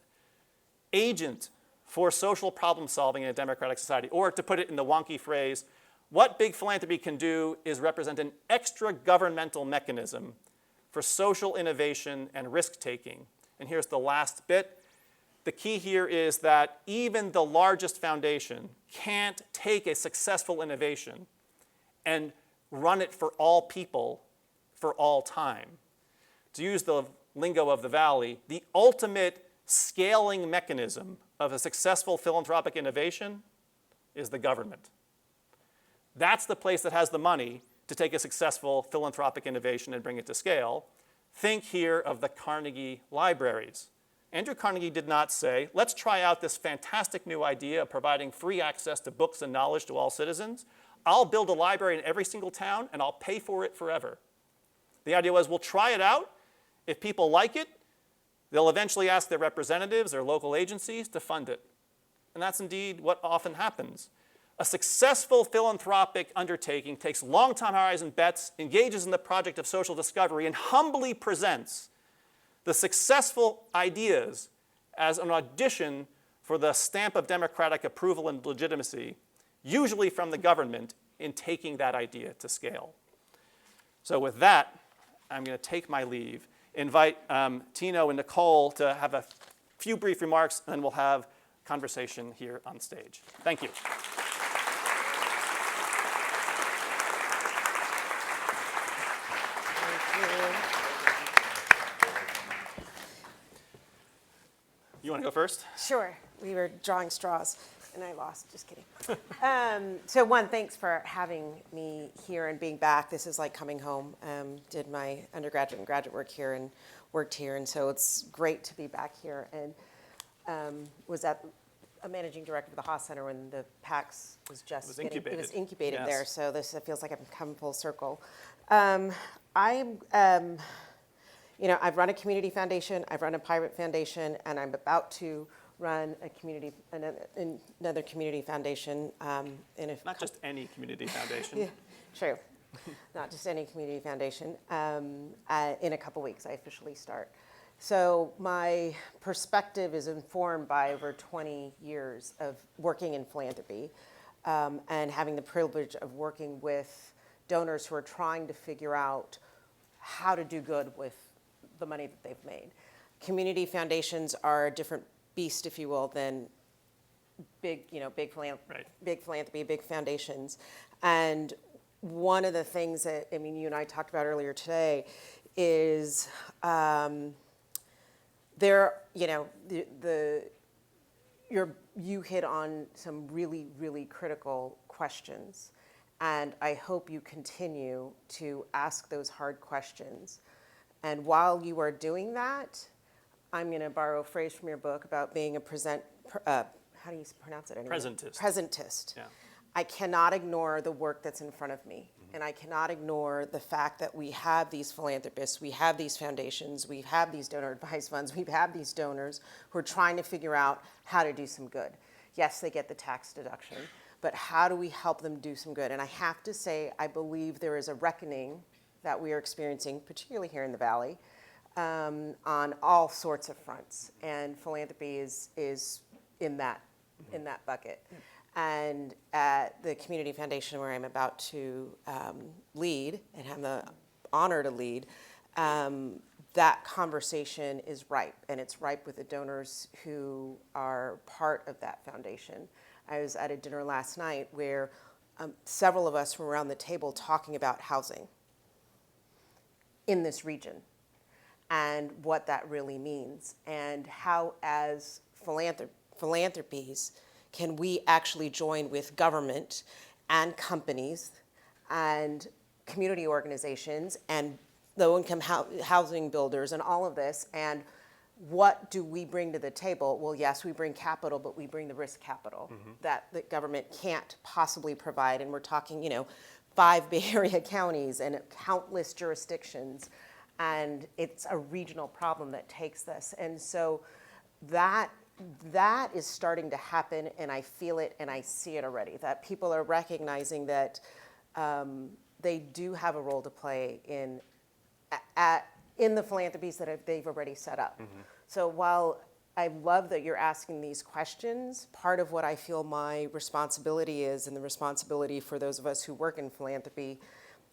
agent for social problem solving in a democratic society. Or to put it in the wonky phrase, what big philanthropy can do is represent an extra governmental mechanism for social innovation and risk taking. And here's the last bit. The key here is that even the largest foundation can't take a successful innovation and run it for all people for all time. To use the lingo of the Valley, the ultimate scaling mechanism of a successful philanthropic innovation is the government. That's the place that has the money to take a successful philanthropic innovation and bring it to scale. Think here of the Carnegie libraries. Andrew Carnegie did not say, let's try out this fantastic new idea of providing free access to books and knowledge to all citizens. I'll build a library in every single town and I'll pay for it forever. The idea was, we'll try it out. If people like it, they'll eventually ask their representatives or local agencies to fund it. And that's indeed what often happens. A successful philanthropic undertaking takes long time horizon bets, engages in the project of social discovery, and humbly presents the successful ideas as an audition for the stamp of democratic approval and legitimacy, usually from the government, in taking that idea to scale. So with that, I'm going to take my leave, invite Tino and Nicole to have a few brief remarks, and then we'll have conversation here on stage. Thank you. You want to go first? Sure. We were drawing straws, and I lost. Just kidding. So one, thanks for having me here and being back. This is like coming home. Did my undergraduate and graduate work here and worked here, and so it's great to be back here. And was at a managing director of the Haas Center when the PAX was just incubated yes. there. So this it feels like I've come full circle. I've run a community foundation, I've run a private foundation, and I'm about to run another community foundation. Not just any community foundation. Yeah, true. Not just any community foundation. In a couple weeks, I officially start. So my perspective is informed by over 20 years of working in philanthropy and having the privilege of working with donors who are trying to figure out how to do good with the money that they've made. Community foundations are a different beast, if you will, than big philanthropy, big foundations. And one of the things that, you and I talked about earlier today is you hit on some really, really critical questions. And I hope you continue to ask those hard questions. And while you are doing that, I'm going to borrow a phrase from your book about being how do you pronounce it anyway? Presentist. Yeah. I cannot ignore the work that's in front of me. Mm-hmm. And I cannot ignore the fact that we have these philanthropists, we have these foundations, we have these donor advised funds, we have these donors who are trying to figure out how to do some good. Yes, they get the tax deduction, but how do we help them do some good? And I have to say, I believe there is a reckoning that we are experiencing, particularly here in the Valley, on all sorts of fronts. And philanthropy is in that bucket. And at the Community Foundation, where I'm about to lead and have the honor to lead, that conversation is ripe, and it's ripe with the donors who are part of that foundation. I was at a dinner last night where several of us were around the table talking about housing in this region and what that really means, and how as philanthropies can we actually join with government and companies and community organizations and low-income housing builders and all of this, and what do we bring to the table? Well, yes, we bring capital, but we bring the risk capital that the government can't possibly provide. And we're talking, 5 Bay Area counties and countless jurisdictions, and it's a regional problem that takes this. And so that that is starting to happen, and I feel it and I see it already, that people are recognizing that they do have a role to play in the philanthropies that they've already set up. So while I love that you're asking these questions, part of what I feel my responsibility is, and the responsibility for those of us who work in philanthropy,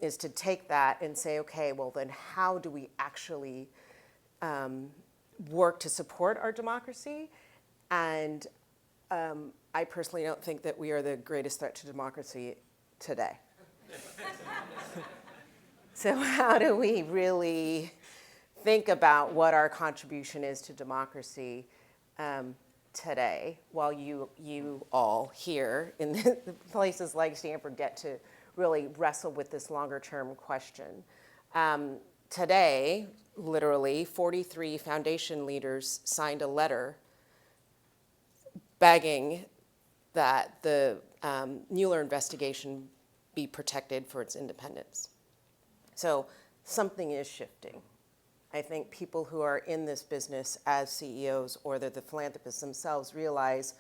is to take that and say, okay, well then how do we actually work to support our democracy? And I personally don't think that we are the greatest threat to democracy today. So how do we really think about what our contribution is to democracy today, while you all here in the places like Stanford get to really wrestle with this longer term question. Today, literally, 43 foundation leaders signed a letter begging that the Mueller investigation be protected for its independence. So something is shifting. I think people who are in this business as CEOs, or the philanthropists themselves, realize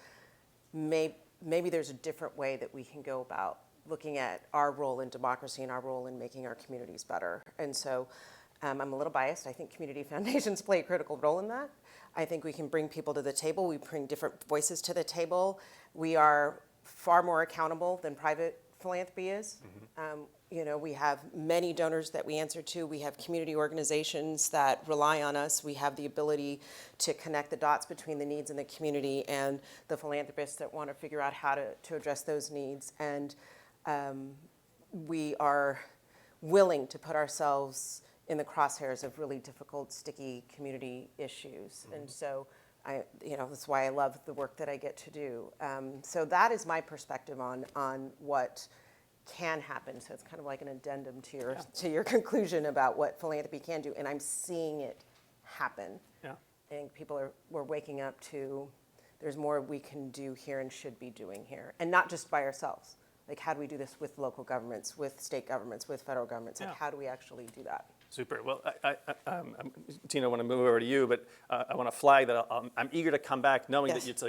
maybe there's a different way that we can go about looking at our role in democracy and our role in making our communities better. And so I'm a little biased. I think community foundations play a critical role in that. I think we can bring people to the table. We bring different voices to the table. We are far more accountable than private philanthropy is. We have many donors that we answer to. We have community organizations that rely on us. We have the ability to connect the dots between the needs in the community and the philanthropists that want to figure out how to address those needs. And we are willing to put ourselves in the crosshairs of really difficult, sticky community issues. And so that's why I love the work that I get to do. So that is my perspective on what can happen. So it's kind of like an addendum to your conclusion about what philanthropy can do, and I'm seeing it happen. Yeah. I think we're waking up to there's more we can do here and should be doing here, and not just by ourselves. Like, how do we do this with local governments, with state governments, with federal governments? Like, how do we actually do that? Super. Well, Tina, I want to move over to you, but I want to flag that I'm eager to come back, knowing that it's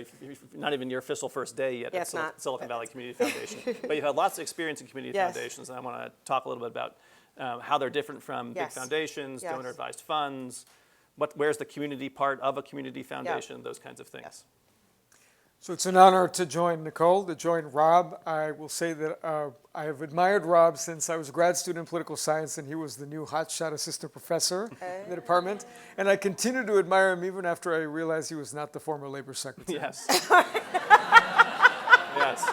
not even your official first day yet at Silicon Valley Community Foundation. But you've had lots of experience in community foundations, and I want to talk a little bit about how they're different from big foundations, donor-advised funds, where's the community part of a community foundation, those kinds of things. Yes. So it's an honor to join Nicole, to join Rob. I will say that I have admired Rob since I was a grad student in political science, and he was the new hotshot assistant professor in the department. And I continue to admire him even after I realized he was not the former labor secretary. Yes. Yes.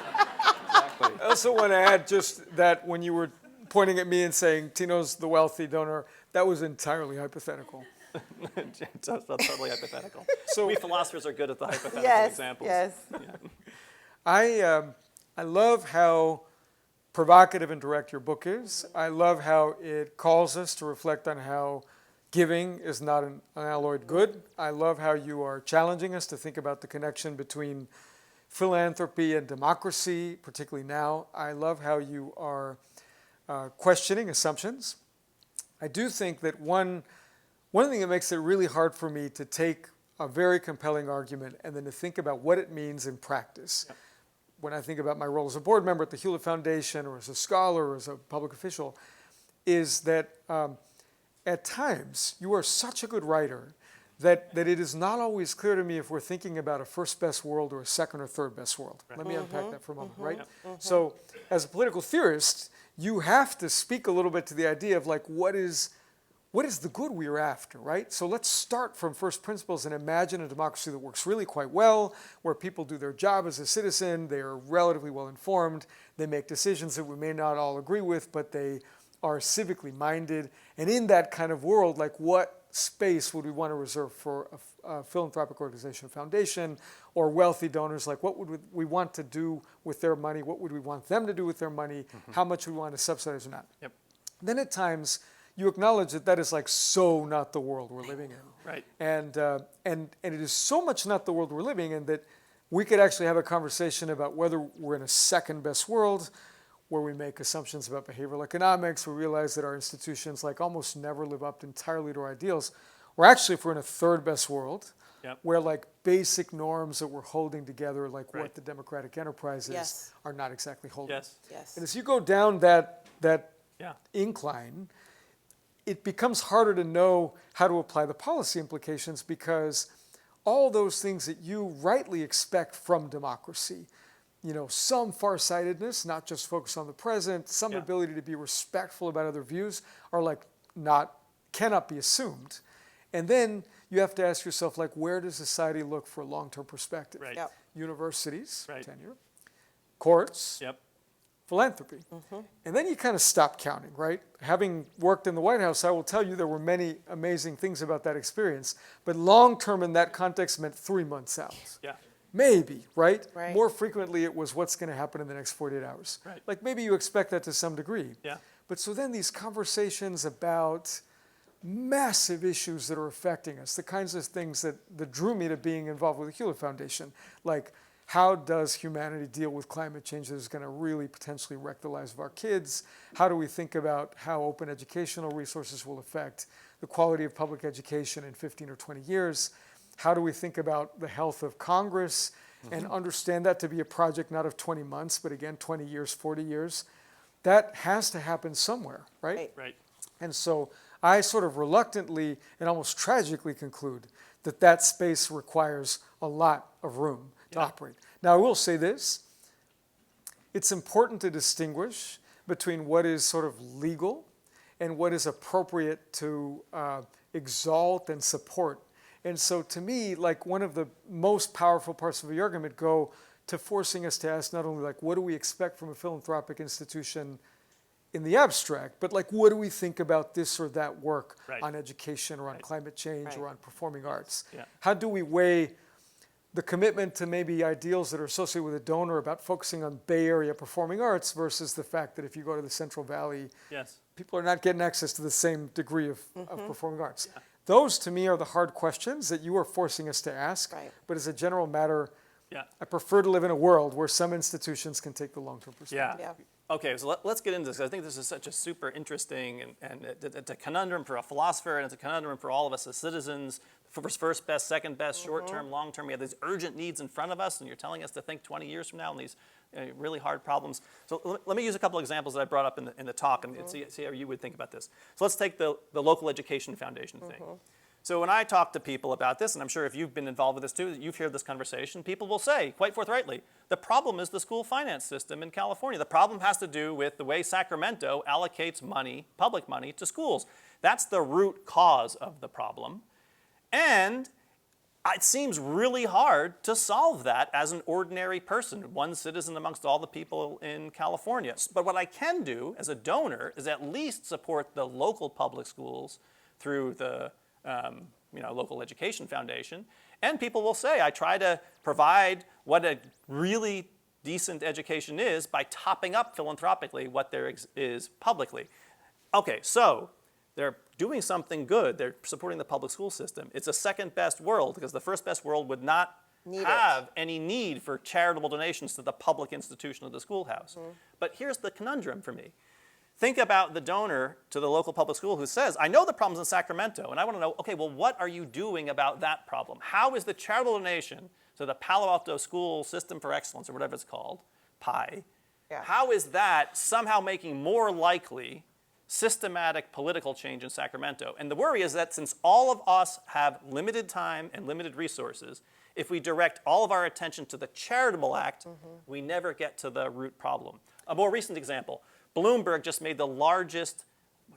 Exactly. I also want to add just that when you were pointing at me and saying Tino's the wealthy donor, that was entirely hypothetical. That's totally hypothetical. So we philosophers are good at the hypothetical examples. Yes. Yeah. I love how provocative and direct your book is. I love how it calls us to reflect on how giving is not an unalloyed good. I love how you are challenging us to think about the connection between philanthropy and democracy, particularly now. I love how you are questioning assumptions. I do think that one thing that makes it really hard for me to take a very compelling argument and then to think about what it means in practice. Yep. When I think about my role as a board member at the Hewlett Foundation, or as a scholar, or as a public official, is that at times you are such a good writer that it is not always clear to me if we're thinking about a first best world or a second or third best world. Right. Let me unpack that for a moment, right? So as a political theorist, you have to speak a little bit to the idea of like, what is the good we are after, right? So let's start from first principles and imagine a democracy that works really quite well, where people do their job as a citizen, they are relatively well informed, they make decisions that we may not all agree with, but they are civically minded. And in that kind of world, like, what space would we want to reserve for a philanthropic organization, foundation, or wealthy donors? Like, what would we want to do with their money? What would we want them to do with their money? How much we want to subsidize or not? Yep. Then at times, you acknowledge that is like so not the world we're living in. Right. And it is so much not the world we're living in that we could actually have a conversation about whether we're in a second best world, where we make assumptions about behavioral economics. We realize that our institutions like almost never live up entirely to our ideals. Or actually, if we're in a third best world, Yep. where like basic norms that we're holding together, like Right. what the democratic enterprise is, Yes. are not exactly holding. Yes. Yes. And as you go down that Yeah. incline, it becomes harder to know how to apply the policy implications, because all those things that you rightly expect from democracy, some farsightedness, not just focus on the present, some Yeah. ability to be respectful about other views, are cannot be assumed. And then you have to ask yourself, like, where does society look for a long-term perspective? Right. Yep. Universities, Right. tenure, courts, Yep. philanthropy. And then you kind of stop counting, right? Having worked in the White House, I will tell you there were many amazing things about that experience. But long term in that context meant 3 months out. Yeah. Maybe, right? Right. More frequently, it was what's going to happen in the next 48 hours. Right. Like maybe you expect that to some degree. Yeah. But so then these conversations about massive issues that are affecting us, the kinds of things that drew me to being involved with the Hewlett Foundation, like how does humanity deal with climate change that is going to really potentially wreck the lives of our kids? How do we think about how open educational resources will affect the quality of public education in 15 or 20 years? How do we think about the health of Congress and understand that to be a project not of 20 months, but again, 20 years, 40 years? That has to happen somewhere, right? Right. Right. And so I sort of reluctantly and almost tragically conclude that that space requires a lot of room to operate. Now, I will say this. It's important to distinguish between what is sort of legal and what is appropriate to exalt and support. And so to me, like one of the most powerful parts of the argument go to forcing us to ask not only like, what do we expect from a philanthropic institution in the abstract, but like, what do we think about this or that work Right. on education or on Right. climate change Right. or on performing arts? Yeah. How do we weigh the commitment to maybe ideals that are associated with a donor about focusing on Bay Area performing arts versus the fact that if you go to the Central Valley, Yes. people are not getting access to the same degree of performing arts? Those, to me, are the hard questions that you are forcing us to ask. Right. But as a general matter, Yeah. I prefer to live in a world where some institutions can take the long-term perspective. Yeah. Yeah. Okay, so let's get into this. I think this is such a super interesting and it's a conundrum for a philosopher, and it's a conundrum for all of us as citizens. First best, second best, short term, long term. We have these urgent needs in front of us, and you're telling us to think 20 years from now on these really hard problems. So let me use a couple examples that I brought up in the talk and see how you would think about this. So let's take the local education foundation thing. So when I talk to people about this, and I'm sure if you've been involved with this too, you've heard this conversation, people will say, quite forthrightly, the problem is the school finance system in California. The problem has to do with the way Sacramento allocates money, public money, to schools. That's the root cause of the problem. And it seems really hard to solve that as an ordinary person, one citizen amongst all the people in California. But what I can do as a donor is at least support the local public schools through the local education foundation. And people will say, I try to provide what a really decent education is by topping up philanthropically what there is publicly. Okay, so they're doing something good. They're supporting the public school system. It's a second best world because the first best world would not have any need for charitable donations to the public institution of the schoolhouse. But here's the conundrum for me. Think about the donor to the local public school who says, I know the problem's in Sacramento, and I want to know, okay, well, what are you doing about that problem? How is the charitable donation to the Palo Alto School System for Excellence, or whatever it's called, PI, how is that somehow making more likely systematic political change in Sacramento? And the worry is that since all of us have limited time and limited resources, if we direct all of our attention to the charitable act, we never get to the root problem. A more recent example. Bloomberg just made the largest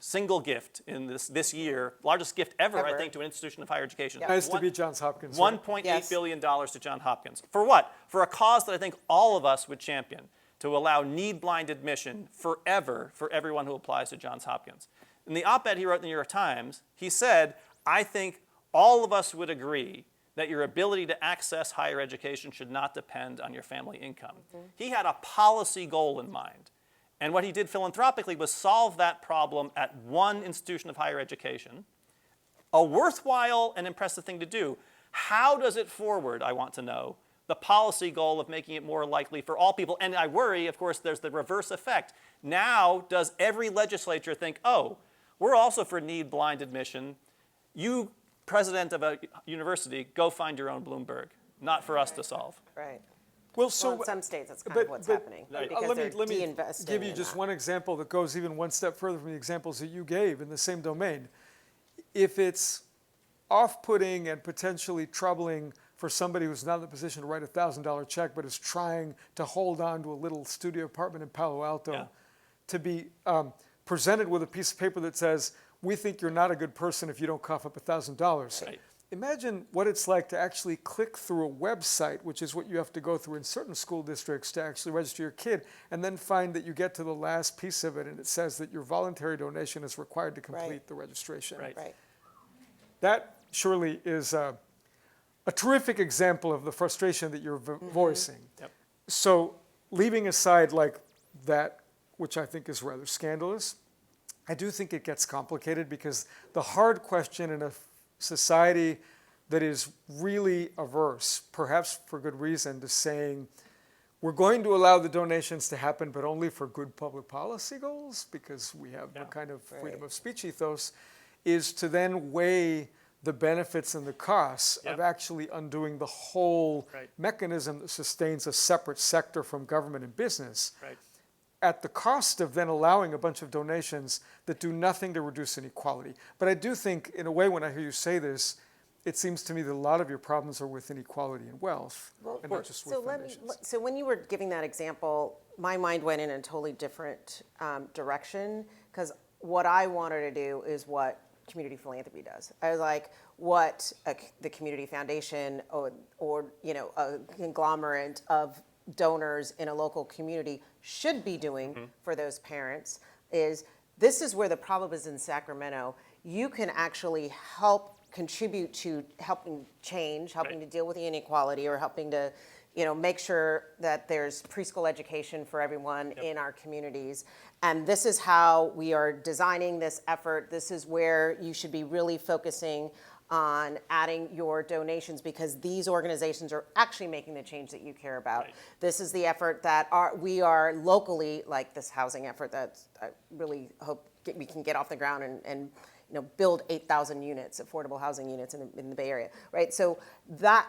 single gift in this year, largest gift ever, I think, to an institution of higher education. Nice to be Johns Hopkins. right? $1.8 billion to Johns Hopkins. For what? For a cause that I think all of us would champion, to allow need-blind admission forever for everyone who applies to Johns Hopkins. In the op-ed he wrote in the New York Times, he said, I think all of us would agree that your ability to access higher education should not depend on your family income. He had a policy goal in mind. And what he did philanthropically was solve that problem at one institution of higher education. A worthwhile and impressive thing to do. How does it forward, I want to know, the policy goal of making it more likely for all people? And I worry, of course, there's the reverse effect. Now, does every legislature think, oh, we're also for need-blind admission. You president of a university, go find your own Bloomberg. Not for us to solve. Right. Well, so Well, in some states, that's kind but- of what's but- happening. Because let they're me de-investing give you in just that. one example that goes even one step further from the examples that you gave in the same domain. If it's off-putting and potentially troubling for somebody who's not in the position to write a $1,000 check but is trying to hold on to a little studio apartment in Palo Alto, Yeah. to be presented with a piece of paper that says, we think you're not a good person if you don't cough up $1,000. Right. Imagine what it's like to actually click through a website, which is what you have to go through in certain school districts to actually register your kid, and then find that you get to the last piece of it and it says that your voluntary donation is required to complete Right. the registration. Right. Right. That surely is a terrific example of the frustration that you're voicing. Yep. So leaving aside like that, which I think is rather scandalous, I do think it gets complicated because the hard question in a society that is really averse, perhaps for good reason, to saying we're going to allow the donations to happen, but only for good public policy goals, because we have a kind of freedom of speech ethos, is to then weigh the benefits and the costs of Yep. actually undoing the whole Right. mechanism that sustains a separate sector from government and business, Right. at the cost of then allowing a bunch of donations that do nothing to reduce inequality. But I do think, in a way, when I hear you say this, it seems to me that a lot of your problems are with inequality and wealth, and not just with foundations. So when you were giving that example, my mind went in a totally different direction, because what I wanted to do is what community philanthropy does. I was like, what the community foundation or a conglomerate of donors in a local community should be doing for those parents is, this is where the problem is in Sacramento. You can actually help contribute to helping change, helping to deal with the inequality, or helping to make sure that there's preschool education for everyone in our communities. And this is how we are designing this effort. This is where you should be really focusing on adding your donations, because these organizations are actually making the change that you care about. Right. This is the effort that we are locally, like this housing effort that I really hope we can get off the ground and build 8,000 units, affordable housing units in the Bay Area, right? So that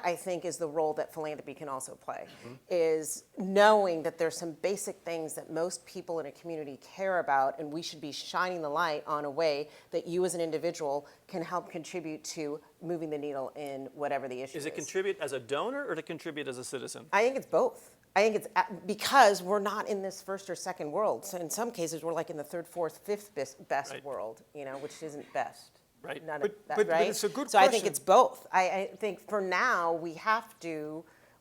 I think is the role that philanthropy can also play, is knowing that there's some basic things that most people in a community care about, and we should be shining the light on a way that you as an individual can help contribute to moving the needle in whatever the issue is. Is it contribute as a donor or to contribute as a citizen? I think it's both. I think it's because we're not in this first or second world. So in some cases, we're like in the third, fourth, fifth best Right. world, which isn't best. Right. None But- of that, but right? it's a good So I think question. it's both. I think for now,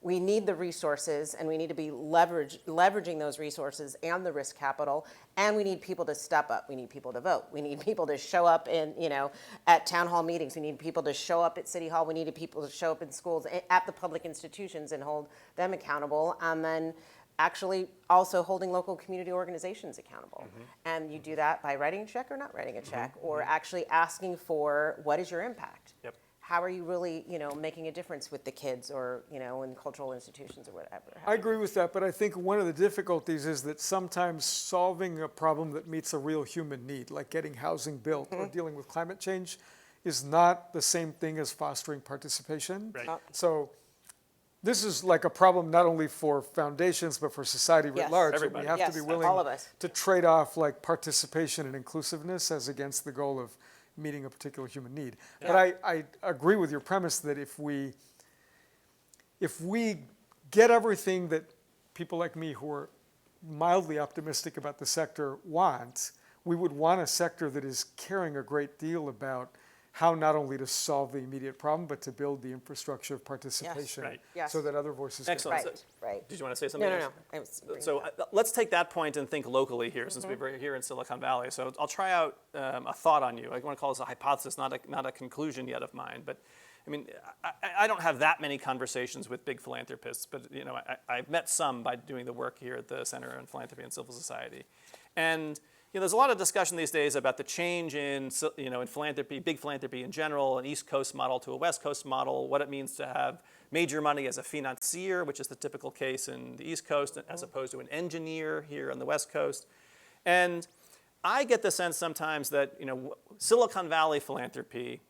we need the resources, and we need to be leveraging those resources and the risk capital, and we need people to step up. We need people to vote. We need people to show up at town hall meetings. We need people to show up at city hall. We need people to show up in schools, at the public institutions, and hold them accountable. And then actually also holding local community organizations accountable. And you do that by writing a check or not writing a check, or actually asking for, what is your impact? Yep. How are you really, making a difference with the kids, or, in cultural institutions or whatever? I agree with that, but I think one of the difficulties is that sometimes solving a problem that meets a real human need, like getting housing built or dealing with climate change, is not the same thing as fostering participation. Right. So this is like a problem not only for foundations, but for society writ Yes. large. that Everybody. We have Yes, to be willing all of us. to trade off like participation and inclusiveness as against the goal of meeting a particular human need. But I agree with your premise that if we get everything that people like me who are mildly optimistic about the sector want, we would want a sector that is caring a great deal about how not only to solve the immediate problem, but to build the infrastructure of participation Right. Yes. so that other voices can Excellent. Right, right. Did you want to say something No, else? I was bringing So it up. let's take that point and think locally here, since we're here in Silicon Valley. So I'll try out a thought on you. I want to call this a hypothesis, not a conclusion yet of mine. But I mean, I don't have that many conversations with big philanthropists, but I've met some by doing the work here at the Center on Philanthropy and Civil Society, and there's a lot of discussion these days about the change in philanthropy, big philanthropy in general, an East Coast model to a West Coast model, what it means to have major money as a financier, which is the typical case in the East Coast, as opposed to an engineer here on the West Coast. And I get the sense sometimes that Silicon Valley philanthropy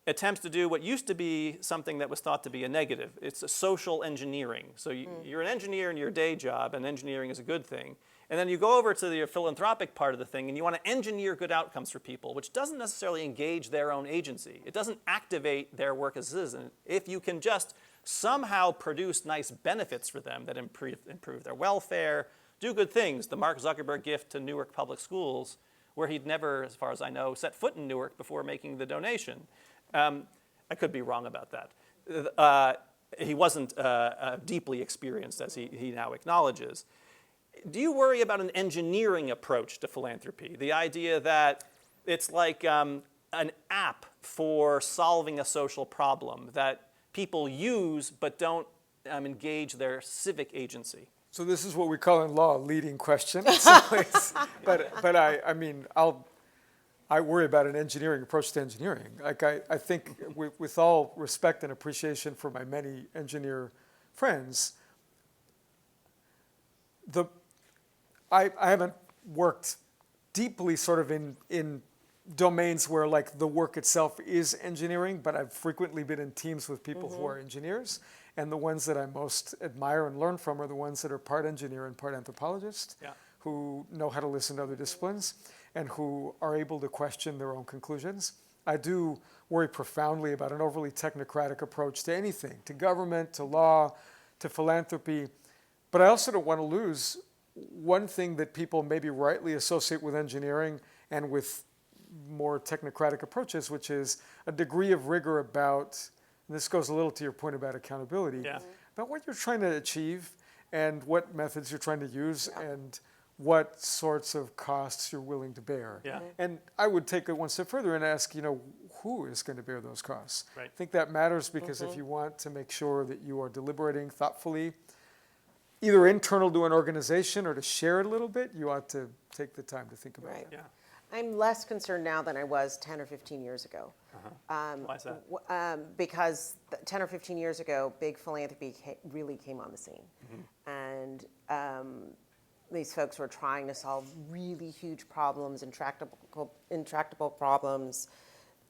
attempts to do what used to be something that was thought to be a negative. It's a social engineering. So you're an engineer in your day job, and engineering is a good thing. And then you go over to the philanthropic part of the thing, and you want to engineer good outcomes for people, which doesn't necessarily engage their own agency. It doesn't activate their work as a citizen. If you can just somehow produce nice benefits for them that improve their welfare, do good things. The Mark Zuckerberg gift to Newark Public Schools, where he'd never, as far as I know, set foot in Newark before making the donation. I could be wrong about that. He wasn't deeply experienced, as he now acknowledges. Do you worry about an engineering approach to philanthropy? The idea that it's like an app for solving a social problem that people use but don't engage their civic agency? So this is what we call in law a leading question. But I mean, I worry about an engineering approach to engineering. Like I think with all respect and appreciation for my many engineer friends, I haven't worked deeply sort of in domains where like the work itself is engineering, but I've frequently been in teams with people who are engineers, and the ones that I most admire and learn from are the ones that are part engineer and part anthropologist, who know how to listen to other disciplines and who are able to question their own conclusions. I do worry profoundly about an overly technocratic approach to anything, to government, to law, to philanthropy, but I also don't want to lose one thing that people maybe rightly associate with engineering and with more technocratic approaches, which is a degree of rigor about, and this goes a little to your point about accountability, about what you're trying to achieve and what methods you're trying to use and what sorts of costs you're willing to bear. And I would take it one step further and ask, who is going to bear those costs? I think that matters because if you want to make sure that you are deliberating thoughtfully, either internal to an organization or to share it a little bit, you ought to take the time to think about it. I'm less concerned now than I was 10 or 15 years ago. Why is that? Because 10 or 15 years ago, big philanthropy really came on the scene. And these folks were trying to solve really huge problems, intractable problems,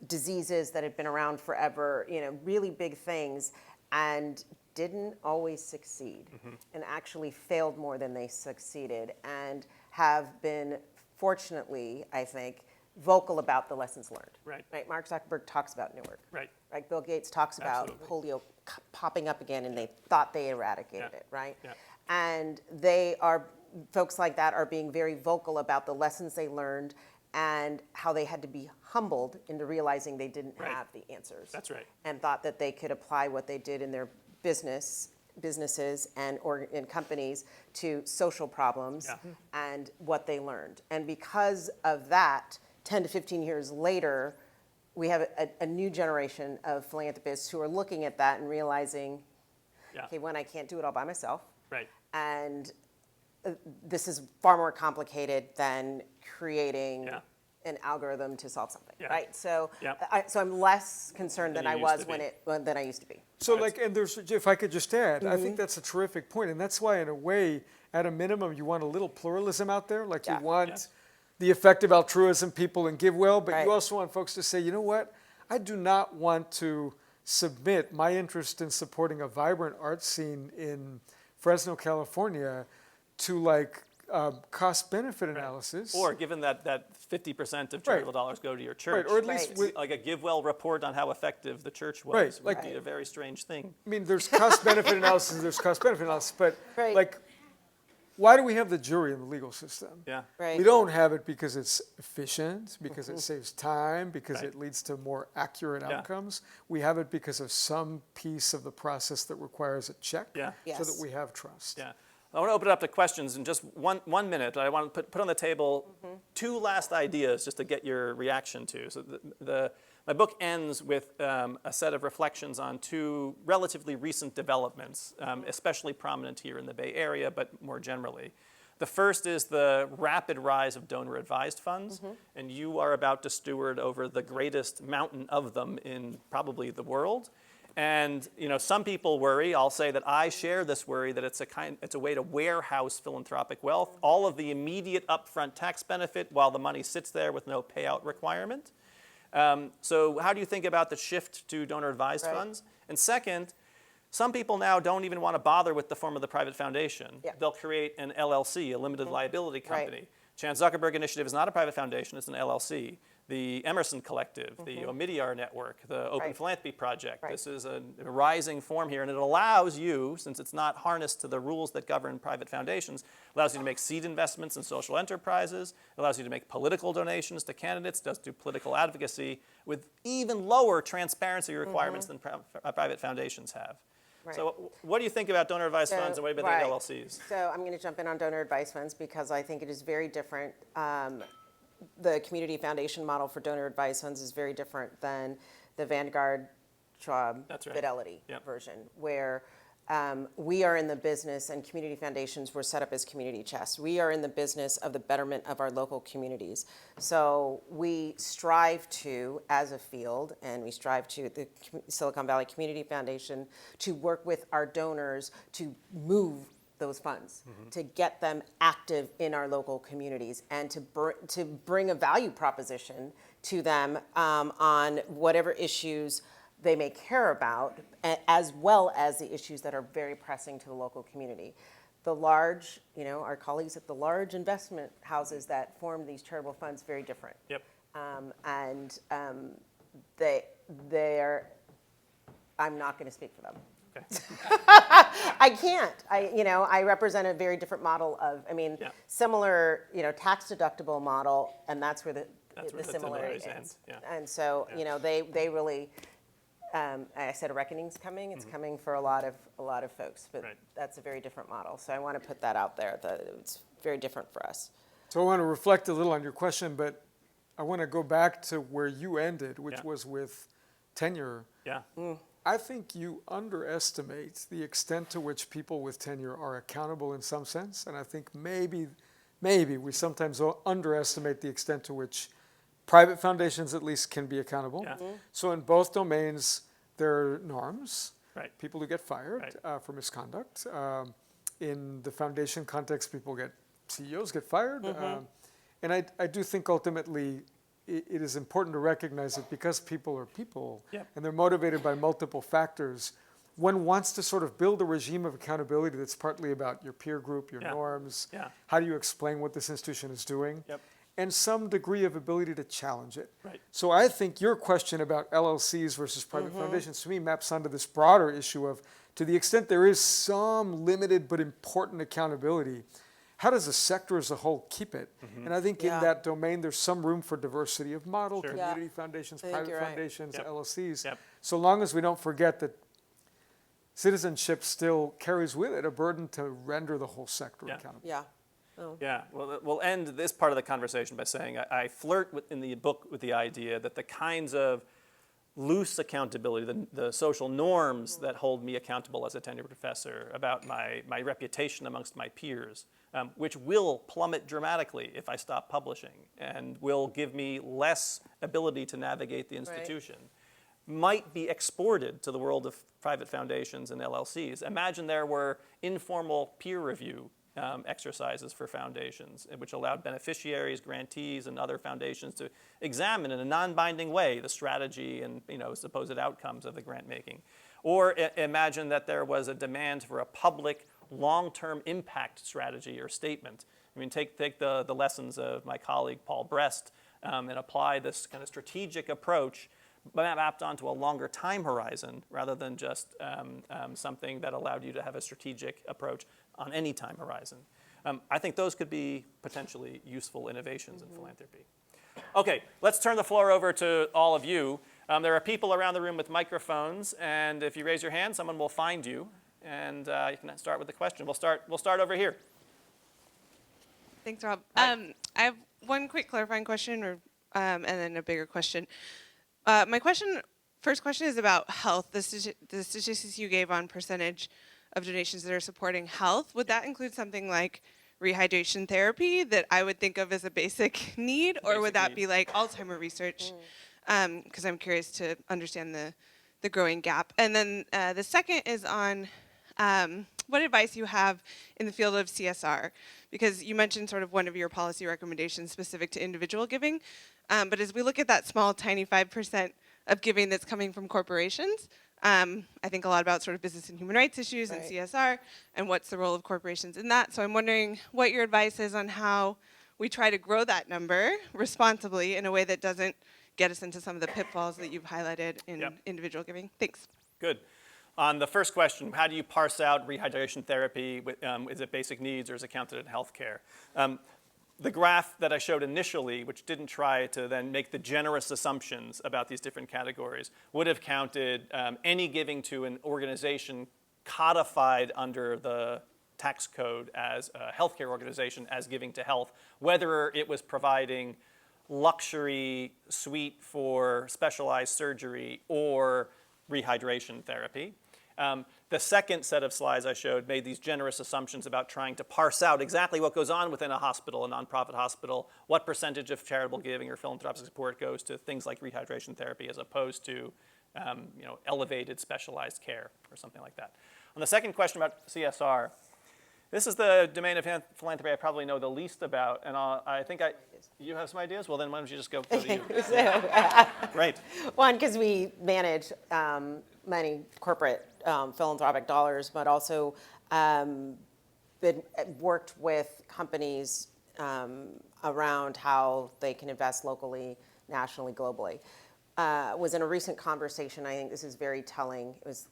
diseases that had been around forever, really big things, and didn't always succeed, and actually failed more than they succeeded, and have been, fortunately, I think, vocal about the lessons learned. Right. Mark Zuckerberg talks about Newark. Right. Bill Gates talks about polio popping up again, and they thought they eradicated it. Right. And folks like that are being very vocal about the lessons they learned and how they had to be humbled into realizing they didn't have the answers. That's right. And thought that they could apply what they did in their businesses and companies to social problems and what they learned. And because of that, 10 to 15 years later, we have a new generation of philanthropists who are looking at that and realizing, okay, one, I can't do it all by myself. And this is far more complicated than creating an algorithm to solve something, right? So, so I'm less concerned than I was than I used to be. So, and if I could just add, I think that's a terrific point, and that's why, in a way, at a minimum, you want a little pluralism out there. Like you want the effective altruism people and give well, but you also want folks to say, you know what, I do not want to submit my interest in supporting a vibrant art scene in Fresno, California, to cost-benefit analysis. Or given that 50% of charitable dollars go to your church, or at least like a GiveWell report on how effective the church was would be a very strange thing. I mean, there's cost-benefit analysis, and there's cost-benefit analysis, but why do we have the jury in the legal system? We don't have it because it's efficient, because it saves time, because it leads to more accurate outcomes. We have it because of some piece of the process that requires a check so that we have trust. I want to open it up to questions in just one minute. I want to put on the table two last ideas just to get your reaction to. So my book ends with a set of reflections on two relatively recent developments, especially prominent here in the Bay Area, but more generally. The first is the rapid rise of donor-advised funds, and you are about to steward over the greatest mountain of them in probably the world. And some people worry, I'll say that I share this worry, that it's a way to warehouse philanthropic wealth, all of the immediate upfront tax benefit while the money sits there with no payout requirement. So how do you think about the shift to donor-advised Right. funds? And second, some people now don't even want to bother with the form of the private foundation. Yeah. They'll create an LLC, a limited liability Right. company. Chan Zuckerberg Initiative is not a private foundation, it's an LLC. The Emerson Collective, the Omidyar Network, the Open Right. Philanthropy Project. Right. This is a rising form here, and it allows you, since it's not harnessed to the rules that govern private foundations, allows you to make seed investments in social enterprises, allows you to make political donations to candidates, does do political advocacy with even lower transparency requirements than private foundations have. Right. So what do you think about donor advised funds and what do you think about the LLCs? So I'm going to jump in on donor advised funds because I think it is very different. The community foundation model for donor advised funds is very different than the Vanguard, Schwab, That's right. Fidelity Yep. version, where we are in the business, and community foundations were set up as community chests. We are in the business of the betterment of our local communities. So we strive to, as a field, and we strive to, the Silicon Valley Community Foundation, to work with our donors to move those funds, to get them active in our local communities, and to bring a value proposition to them on whatever issues they may care about, as well as the issues that are very pressing to the local community. The large, our colleagues at the large investment houses that form these charitable funds, very different. Yep. They're, I'm not going to speak for them. Okay. I can't. I represent a very different model of, Yeah. similar, tax deductible model, and that's where the similarities similarity end, ends. yeah. And so, they really, I said a reckoning's coming. It's coming for a lot of folks, but Right. that's a very different model. So I want to put that out there. That it's very different for us. So I want to reflect a little on your question, but I want to go back to where you ended, which Yeah. was with tenure. Yeah. I think you underestimate the extent to which people with tenure are accountable in some sense, and I think maybe we sometimes underestimate the extent to which private foundations at least can be accountable. Yeah. So in both domains, there are norms, Right. people who get fired for misconduct. In the foundation context, CEOs get fired. And I do think ultimately it is important to recognize that because people are people Yep. and they're motivated by multiple factors, one wants to sort of build a regime of accountability that's partly about your peer group, your Yeah. norms, Yeah. how do you explain what this institution is doing, Yep. and some degree of ability to challenge it. Right. So I think your question about LLCs versus private foundations to me maps onto this broader issue of, to the extent there is some limited but important accountability, how does the sector as a whole keep it? And I think Yeah. in that domain, there's some room for diversity of model, Sure. community Yeah. foundations, I think private you're right. foundations, Yep. LLCs, Yep. so long as we don't forget that citizenship still carries with it a burden to render the whole sector Yeah. accountable. Yeah. Yeah, well, we'll end this part of the conversation by saying I flirt in the book with the idea that the kinds of loose accountability, the social norms that hold me accountable as a tenured professor about my reputation amongst my peers, which will plummet dramatically if I stop publishing and will give me less ability to navigate the institution, might be exported to the world of private foundations and LLCs. Imagine there were informal peer review exercises for foundations, which allowed beneficiaries, grantees, and other foundations to examine in a non-binding way the strategy and supposed outcomes of the grant making. Or imagine that there was a demand for a public long-term impact strategy or statement. I mean, take the lessons of my colleague Paul Brest and apply this kind of strategic approach mapped onto a longer time horizon rather than just something that allowed you to have a strategic approach on any time horizon. I think those could be potentially useful innovations in philanthropy. Okay, let's turn the floor over to all of you. There are people around the room with microphones, and if you raise your hand, someone will find you, and you can start with the question. We'll start over here. Thanks, Rob. I have one quick clarifying question, and then a bigger question. My first question is about health. The statistics you gave on percentage of donations that are supporting health, would that include something like rehydration therapy that I would think of as a basic need, or would that be like Alzheimer's research? Because I'm curious to understand the growing gap. And then the second is on what advice you have in the field of CSR, because you mentioned sort of one of your policy recommendations specific to individual giving. But as we look at that small, tiny 5% of giving that's coming from corporations, I think a lot about sort of business and human rights issues and Right. CSR and what's the role of corporations in that. So I'm wondering what your advice is on how we try to grow that number responsibly in a way that doesn't get us into some of the pitfalls that you've highlighted in Yep. individual giving. Thanks. Good. On the first question, how do you parse out rehydration therapy? Is it basic needs or is it counted in healthcare? The graph that I showed initially, which didn't try to then make the generous assumptions about these different categories, would have counted any giving to an organization codified under the tax code as a healthcare organization as giving to health, whether it was providing luxury suite for specialized surgery or rehydration therapy. The second set of slides I showed made these generous assumptions about trying to parse out exactly what goes on within a hospital, a nonprofit hospital, what percentage of charitable giving or philanthropic support goes to things like rehydration therapy as opposed to elevated specialized care or something like that. On the second question about CSR, this is the domain of philanthropy I probably know the least about, and I think you have some ideas? Well, then why don't you just go to you? Right. One, because we manage many corporate philanthropic dollars, but also worked with companies around how they can invest locally, nationally, globally. Was in a recent conversation, I think this is very telling, it was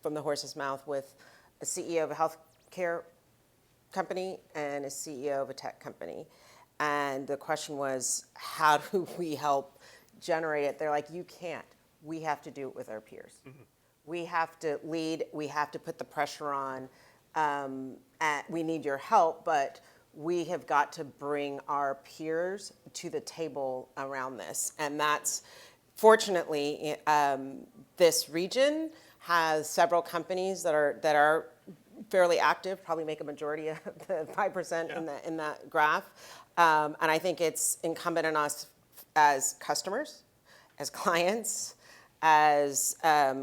from the horse's mouth, with a CEO of a healthcare company and a CEO of a tech company. And the question was, how do we help generate it? They're like, you can't. We have to do it with our peers. Mm-hmm. We have to lead. We have to put the pressure on. We need your help, but we have got to bring our peers to the table around this. And that's, fortunately, this region has several companies that are fairly active, probably make a majority of the 5% in that graph. And I think it's incumbent on us as customers, as clients, as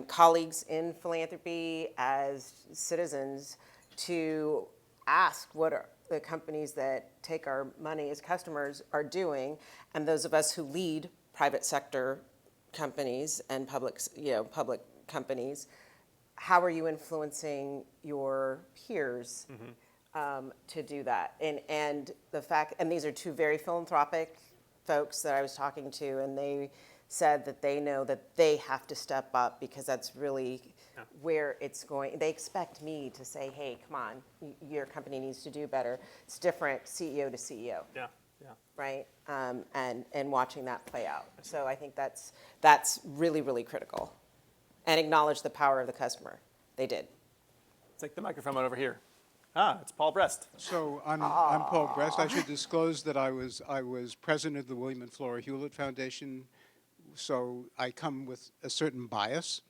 colleagues in philanthropy, as citizens, to ask what are the companies that take our money as customers are doing, and those of us who lead private sector companies and public companies, how are you influencing your peers to do that? And the fact, and these are two very philanthropic folks that I was talking to, and they said that they know that they have to step up because that's really where it's going. They expect me to say, hey, come on, your company needs to do better. It's different CEO to CEO. Yeah. Right? And watching that play out. So I think that's really, really critical. And acknowledge the power of the customer. They did. Take the microphone over here. It's Paul Brest. So I'm Paul Brest. I should disclose that I was president of the William and Flora Hewlett Foundation, so I come with a certain bias.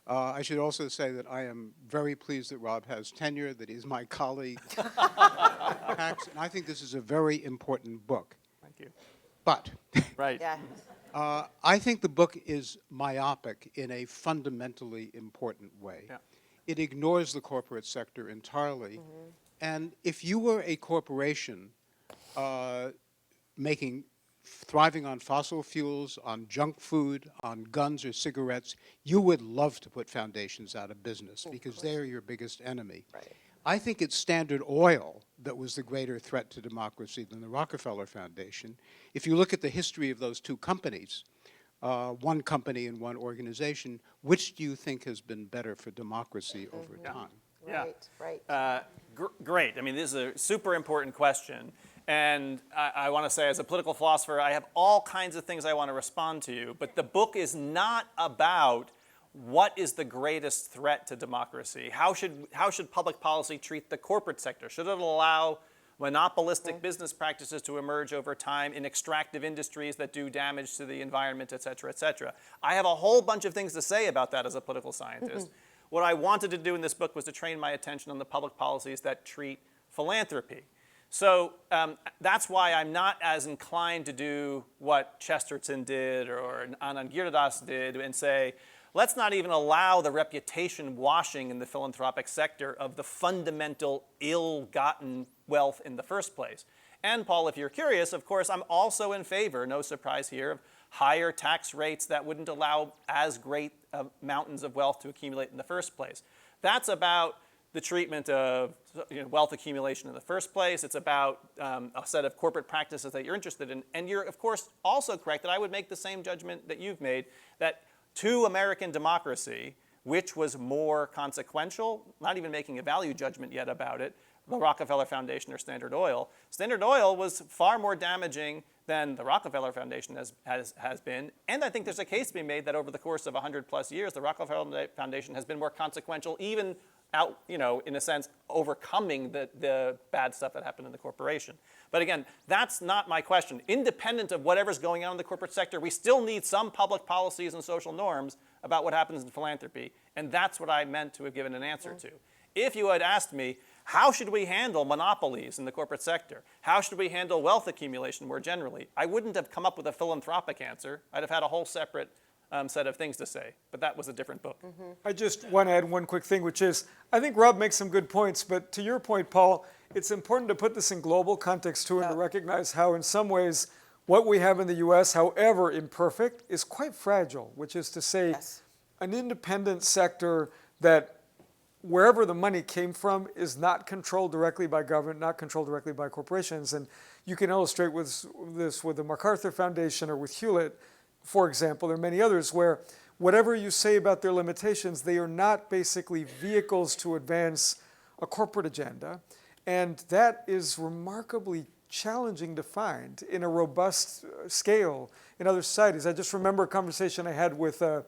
I should also say that I am very pleased that Rob has tenure, that he's my colleague. And I think this is a very important book. Thank you. But Right. Yeah. I think the book is myopic in a fundamentally important way. Yeah. It ignores the corporate sector entirely. Mm-hmm. And if you were a corporation thriving on fossil fuels, on junk food, on guns or cigarettes, you would love to put foundations out of business because they are your biggest enemy. Right. I think it's Standard Oil that was the greater threat to democracy than the Rockefeller Foundation. If you look at the history of those two companies, one company and one organization, which do you think has been better for democracy over time? Yeah. Right. Great. I mean, this is a super important question. And I want to say, as a political philosopher, I have all kinds of things I want to respond to. But the book is not about what is the greatest threat to democracy. How should public policy treat the corporate sector? Should it allow monopolistic business practices to emerge over time in extractive industries that do damage to the environment, et cetera, et cetera? I have a whole bunch of things to say about that as a political scientist. What I wanted to do in this book was to train my attention on the public policies that treat philanthropy. So that's why I'm not as inclined to do what Chesterton did or Anand Giridharadas did and say, let's not even allow the reputation washing in the philanthropic sector of the fundamental ill-gotten wealth in the first place. And Paul, if you're curious, of course, I'm also in favor, no surprise here, of higher tax rates that wouldn't allow as great mountains of wealth to accumulate in the first place. That's about the treatment of wealth accumulation in the first place. It's about a set of corporate practices that you're interested in. And you're, of course, also correct that I would make the same judgment that you've made, that to American democracy, which was more consequential, not even making a value judgment yet about it, the Rockefeller Foundation or Standard Oil. Standard Oil was far more damaging than the Rockefeller Foundation has been. And I think there's a case to be made that over the course of 100 plus years, the Rockefeller Foundation has been more consequential, even out, in a sense, overcoming the bad stuff that happened in the corporation. But again, that's not my question. Independent of whatever's going on in the corporate sector, we still need some public policies and social norms about what happens in philanthropy. And that's what I meant to have given an answer to. If you had asked me, how should we handle monopolies in the corporate sector? How should we handle wealth accumulation more generally? I wouldn't have come up with a philanthropic answer. I'd have had a whole separate set of things to say, but that was a different book. I just want to add one quick thing, which is, I think Rob makes some good points, but to your point, Paul, it's important to put this in global context too, and to recognize how in some ways what we have in the US, however imperfect, is quite fragile, which is to say an independent sector that wherever the money came from is not controlled directly by government, not controlled directly by corporations. And you can illustrate this with the MacArthur Foundation or with Hewlett, for example. There are many others where whatever you say about their limitations, they are not basically vehicles to advance a corporate agenda. And that is remarkably challenging to find in a robust scale in other societies. I just remember a conversation I had with a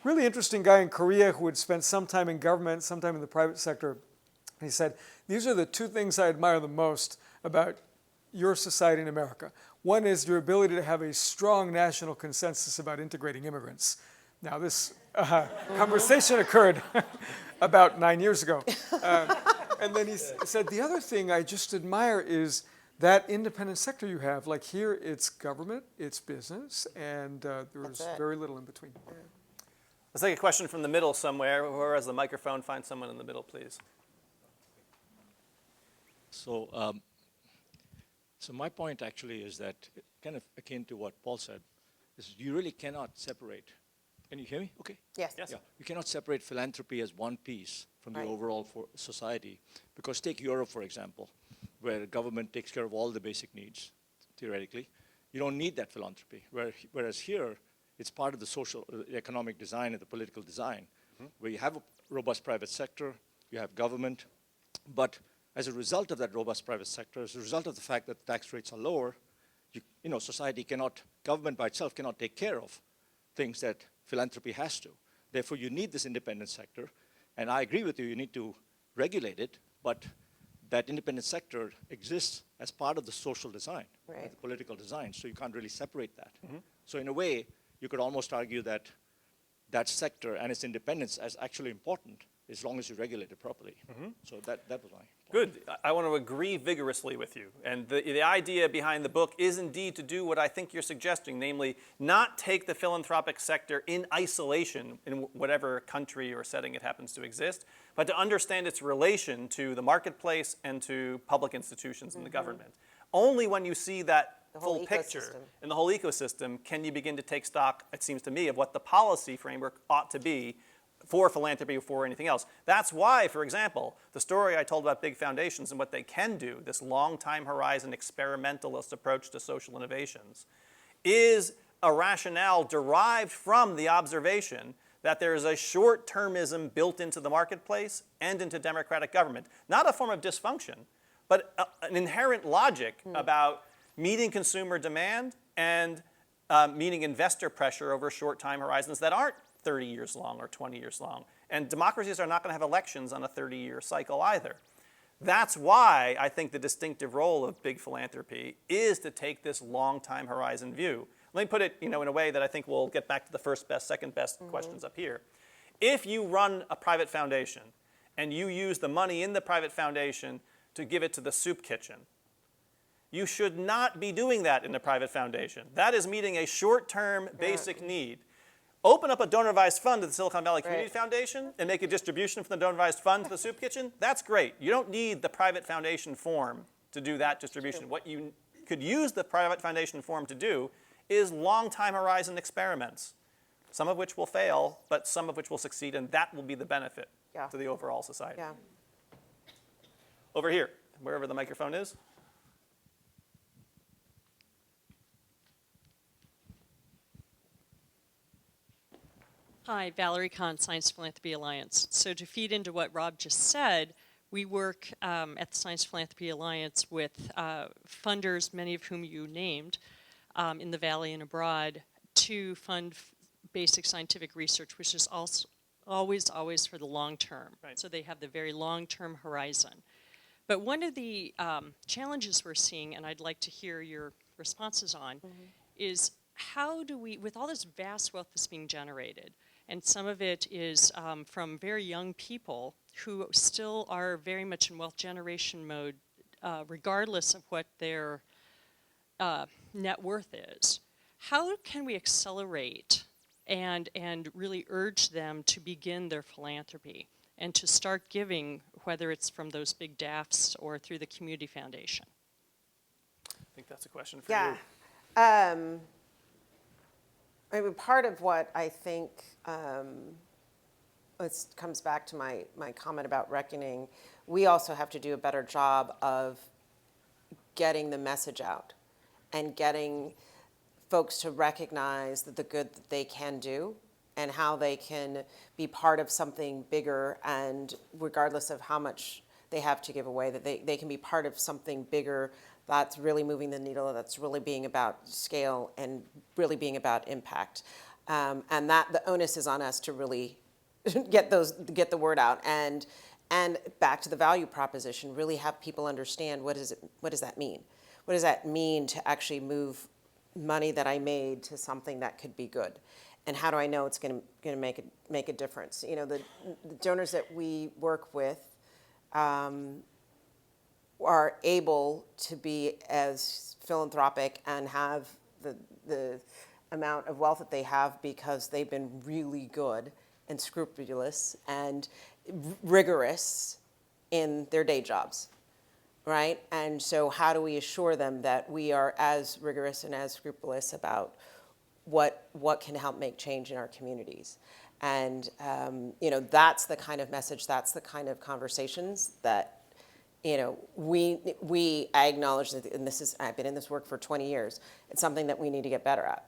really interesting guy in Korea who had spent some time in government, some time in the private sector. He said, these are the two things I admire the most about your society in America. One is your ability to have a strong national consensus about integrating immigrants. Now, this conversation occurred about 9 years ago. And then he said, the other thing I just admire is that independent sector you have. Like here, it's government, it's business, and there's very little in between. Let's take a question from the middle somewhere. Whoever has the microphone, find someone in the middle, please. So my point actually is that, kind of akin to what Paul said, is you really cannot separate. Can you hear me? Okay. Yes. Yeah. You cannot separate philanthropy as one piece from the overall society. Because take Europe, for example, where government takes care of all the basic needs, theoretically. You don't need that philanthropy. Whereas here, it's part of the social, economic design and the political design, where you have a robust private sector, you have government, but as a result of that robust private sector, as a result of the fact that tax rates are lower, society cannot, government by itself cannot take care of things that philanthropy has to. Therefore, you need this independent sector, and I agree with you, you need to regulate it, but that independent sector exists as part of the social design, the political design, so you can't really separate that. So in a way, you could almost argue that that sector and its independence is actually important as long as you regulate it properly. So that was my point. Good. I want to agree vigorously with you. And the idea behind the book is indeed to do what I think you're suggesting, namely not take the philanthropic sector in isolation in whatever country or setting it happens to exist, but to understand its relation to the marketplace and to public institutions in the government. Only when you see that full picture and the whole ecosystem can you begin to take stock, it seems to me, of what the policy framework ought to be for philanthropy or for anything else. That's why, for example, the story I told about big foundations and what they can do, this long time horizon experimentalist approach to social innovations, is a rationale derived from the observation that there is a short-termism built into the marketplace and into democratic government. Not a form of dysfunction, but an inherent logic about meeting consumer demand and meeting investor pressure over short time horizons that aren't 30 years long or 20 years long. And democracies are not going to have elections on a 30-year cycle either. That's why I think the distinctive role of big philanthropy is to take this long time horizon view. Let me put it in a way that I think we'll get back to the first best, second best questions up here. If you run a private foundation and you use the money in the private foundation to give it to the soup kitchen, you should not be doing that in a private foundation. That is meeting a short-term basic need. Open up a donor-advised fund to the Silicon Valley Community Right. Foundation and make a distribution from the donor-advised fund to the soup kitchen. That's great. You don't need the private foundation form to do that distribution. What you could use the private foundation form to do is long time horizon experiments, some of which will fail, but some of which will succeed, and that will be the benefit Yeah. to the overall society. Yeah. Over here, wherever the microphone is. Hi, Valerie Kahn, Science Philanthropy Alliance. So to feed into what Rob just said, we work at the Science Philanthropy Alliance with funders, many of whom you named, in the Valley and abroad, to fund basic scientific research, which is also always for the long term. Right. So they have the very long-term horizon. But one of the challenges we're seeing, and I'd like to hear your responses on, is how do we, with all this vast wealth that's being generated, and some of it is from very young people who still are very much in wealth generation mode, regardless of what their net worth is. How can we accelerate and really urge them to begin their philanthropy and to start giving, whether it's from those big DAFs or through the community foundation? I think that's a question for Yeah. you. I mean, part of what I think this comes back to my comment about reckoning, we also have to do a better job of getting the message out and getting folks to recognize that the good that they can do and how they can be part of something bigger, and regardless of how much they have to give away, that they can be part of something bigger that's really moving the needle, that's really being about scale and really being about impact. And that the onus is on us to really get the word out, and back to the value proposition, really have people understand what does that mean? What does that mean to actually move money that I made to something that could be good? And how do I know it's going to make a difference? You know, the donors that we work with are able to be as philanthropic and have the amount of wealth that they have because they've been really good and scrupulous and rigorous in their day jobs, right? And so how do we assure them that we are as rigorous and as scrupulous about what can help make change in our communities? And you know, that's the kind of message, that's the kind of conversations that, you know, I acknowledge that, and I've been in this work for 20 years. It's something that we need to get better at.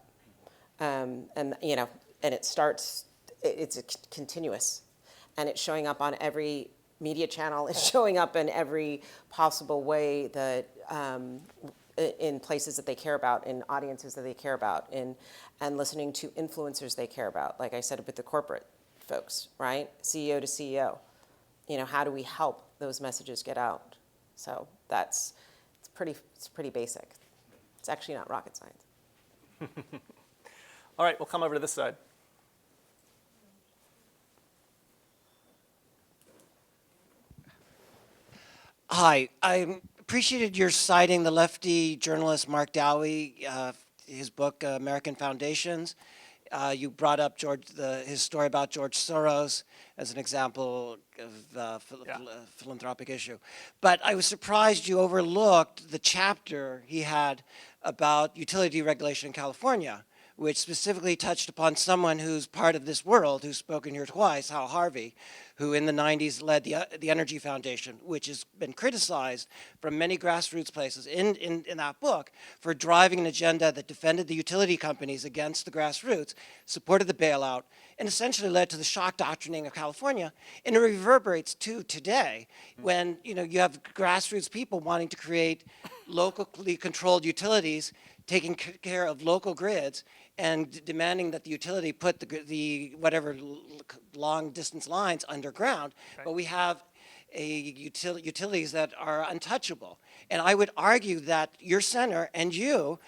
And you know, and it's a continuous, and it's showing up on every media channel. It's showing up in every possible way that in places that they care about, in audiences that they care about, and listening to influencers they care about. Like I said, with the corporate folks, right? CEO to CEO. You know, how do we help those messages get out? So it's pretty basic. It's actually not rocket science. All right, we'll come over to this side. Hi, I appreciated your citing the lefty journalist Mark Dowie, his book American Foundations. You brought up his story about George Soros as an example of philanthropic issue. But I was surprised you overlooked the chapter he had about utility deregulation in California, which specifically touched upon someone who's part of this world, who's spoken here twice, Hal Harvey, who in the 90s led the Energy Foundation, which has been criticized from many grassroots places in that book for driving an agenda that defended the utility companies against the grassroots, supported the bailout, and essentially led to the shock doctrining of California. And it reverberates to today when you have grassroots people wanting to create locally controlled utilities, taking care of local grids, and demanding that the utility put the whatever long distance lines underground. Right. But we have utilities that are untouchable. And I would argue that your center and you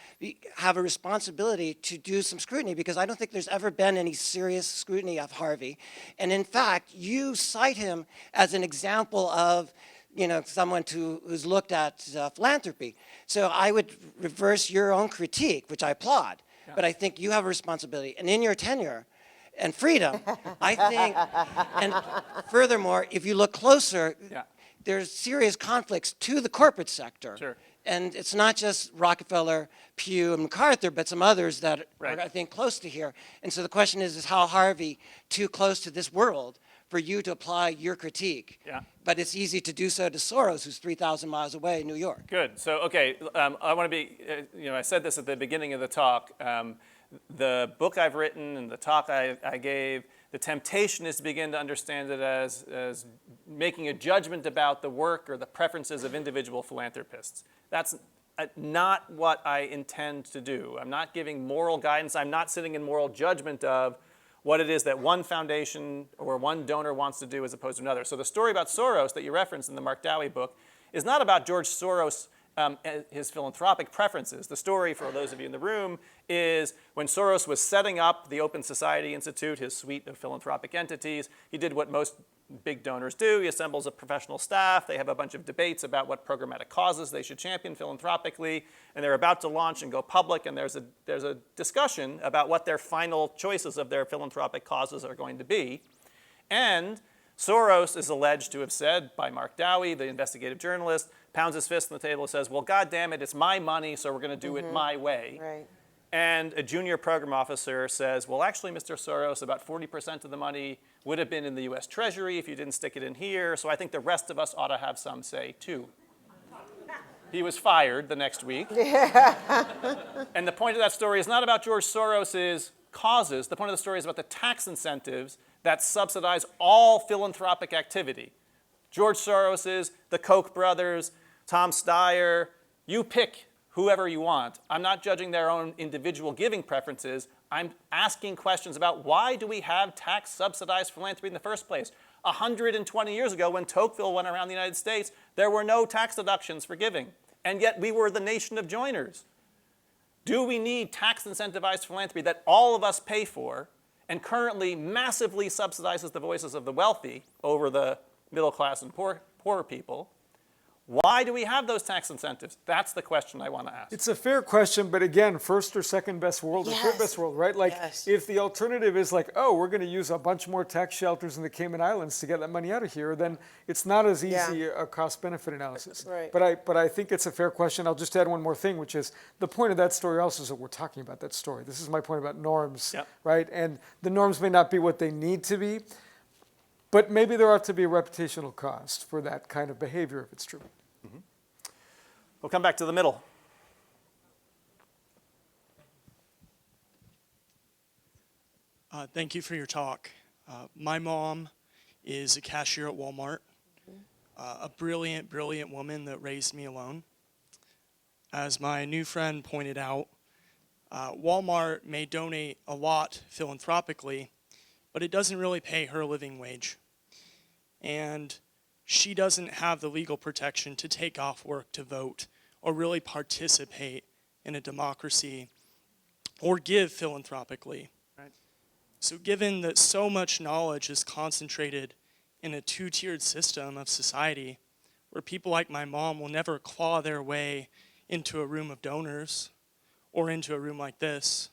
have a responsibility to do some scrutiny, because I don't think there's ever been any serious scrutiny of Harvey. And in fact, you cite him as an example of someone who's looked at philanthropy. So I would reverse your own critique, which I applaud. Yeah. But I think you have a responsibility. And in your tenure and freedom. I think, and furthermore, if you look closer, Yeah. there's serious conflicts to the corporate sector. Sure. And it's not just Rockefeller, Pew, and MacArthur, but some others that Right. are, I think, close to here. And so the question is how, Harvey, too close to this world for you to apply your critique? Yeah. But it's easy to do so to Soros, who's 3,000 miles away in New York. Good. So, okay, I want to be, I said this at the beginning of the talk. The book I've written and the talk I gave, the temptation is to begin to understand it as making a judgment about the work or the preferences of individual philanthropists. That's not what I intend to do. I'm not giving moral guidance. I'm not sitting in moral judgment of what it is that one foundation or one donor wants to do as opposed to another. So the story about Soros that you referenced in the Mark Dowie book is not about George Soros, his philanthropic preferences. The story, for those of you in the room, is when Soros was setting up the Open Society Institute, his suite of philanthropic entities, he did what most big donors do. He assembles a professional staff. They have a bunch of debates about what programmatic causes they should champion philanthropically, and they're about to launch and go public, and there's a discussion about what their final choices of their philanthropic causes are going to be. And Soros is alleged to have said by Mark Dowie, the investigative journalist, pounds his fist on the table and says, well, God damn it, it's my money, so we're going to do it my way. Right. And a junior program officer says, well, actually, Mr. Soros, about 40% of the money would have been in the US Treasury if you didn't stick it in here, so I think the rest of us ought to have some say, too. He was fired the next week. And the point of that story is not about George Soros's causes. The point of the story is about the tax incentives that subsidize all philanthropic activity. George Soros's, the Koch brothers, Tom Steyer, you pick whoever you want. I'm not judging their own individual giving preferences. I'm asking questions about why do we have tax-subsidized philanthropy in the first place? 120 years ago, when Tocqueville went around the United States, there were no tax deductions for giving. And yet we were the nation of joiners. Do we need tax-incentivized philanthropy that all of us pay for and currently massively subsidizes the voices of the wealthy over the middle class and poorer people? Why do we have those tax incentives? That's the question I want to ask. It's a fair question, but again, first or second best world or third best world, right? Like, if the alternative is like, oh, we're going to use a bunch more tax shelters in the Cayman Islands to get that money out of here, then it's not as easy a cost-benefit analysis. Right. But I think it's a fair question. I'll just add one more thing, which is the point of that story also is that we're talking about that story. This is my point about norms, right? And the norms may not be what they need to be, but maybe there ought to be a reputational cost for that kind of behavior if it's true. We'll come back to the middle. Thank you for your talk. My mom is a cashier at Walmart, a brilliant, brilliant woman that raised me alone. As my new friend pointed out, Walmart may donate a lot philanthropically, but it doesn't really pay her living wage. And she doesn't have the legal protection to take off work to vote or really participate in a democracy or give philanthropically. Right. So given that so much knowledge is concentrated in a two-tiered system of society where people like my mom will never claw their way into a room of donors or into a room like this,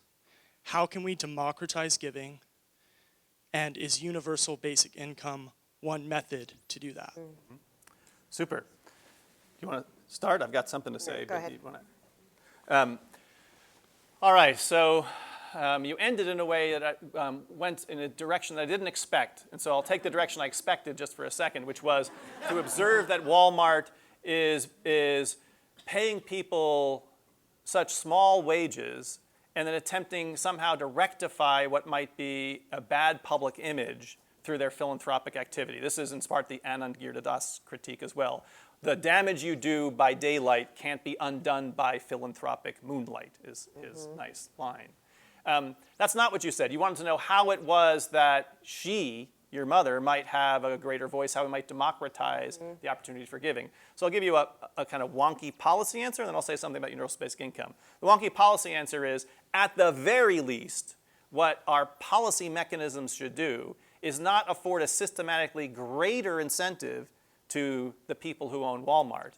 how can we democratize giving, and is universal basic income one method to do that? Super. You want to start? I've got something to say. Go ahead. You want to? All right. So you ended in a way that I went in a direction that I didn't expect. And so I'll take the direction I expected just for a second, which was to observe that Walmart is paying people such small wages and then attempting somehow to rectify what might be a bad public image through their philanthropic activity. This is in part the Anand Giridharadas critique as well. The damage you do by daylight can't be undone by philanthropic moonlight is a nice line. That's not what you said. You wanted to know how it was that she, your mother, might have a greater voice, how we might democratize the opportunities for giving. So I'll give you a kind of wonky policy answer, and then I'll say something about universal basic income. The wonky policy answer is, at the very least, what our policy mechanisms should do is not afford a systematically greater incentive to the people who own Walmart,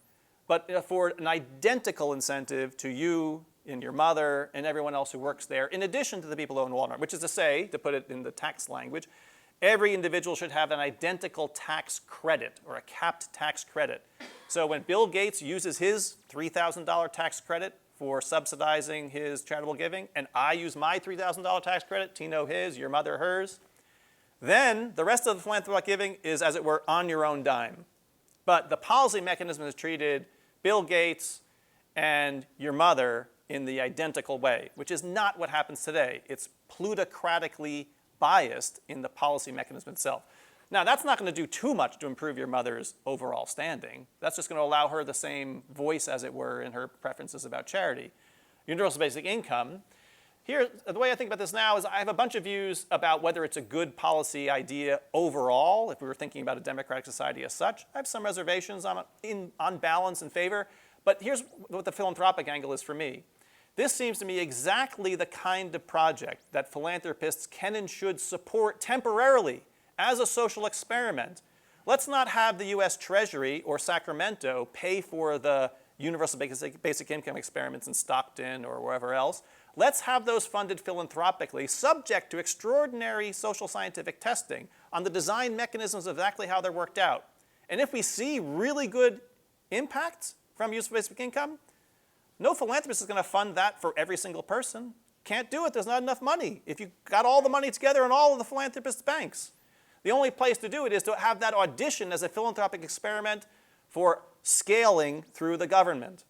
but afford an identical incentive to you in your mother, and everyone else who works there, in addition to the people who own Walmart, which is to say, to put it in the tax language, every individual should have an identical tax credit or a capped tax credit. So when Bill Gates uses his $3,000 tax credit for subsidizing his charitable giving, and I use my $3,000 tax credit, Tino his, your mother hers, then the rest of the philanthropic giving is, as it were, on your own dime. But the policy mechanism has treated Bill Gates and your mother in the identical way, which is not what happens today. It's plutocratically biased in the policy mechanism itself. Now, that's not going to do too much to improve your mother's overall standing. That's just going to allow her the same voice, as it were, in her preferences about charity. Universal basic income. Here, the way I think about this now is I have a bunch of views about whether it's a good policy idea overall, if we were thinking about a democratic society as such. I have some reservations on balance in favor, but here's what the philanthropic angle is for me. This seems to me exactly the kind of project that philanthropists can and should support temporarily as a social experiment. Let's not have the US Treasury or Sacramento pay for the universal basic income experiments in Stockton or wherever else. Let's have those funded philanthropically, subject to extraordinary social scientific testing on the design mechanisms of exactly how they're worked out. And if we see really good impacts from universal basic income, no philanthropist is going to fund that for every single person. Can't do it. There's not enough money. If you got all the money together in all of the philanthropists' banks, the only place to do it is to have that audition as a philanthropic experiment for scaling through the government.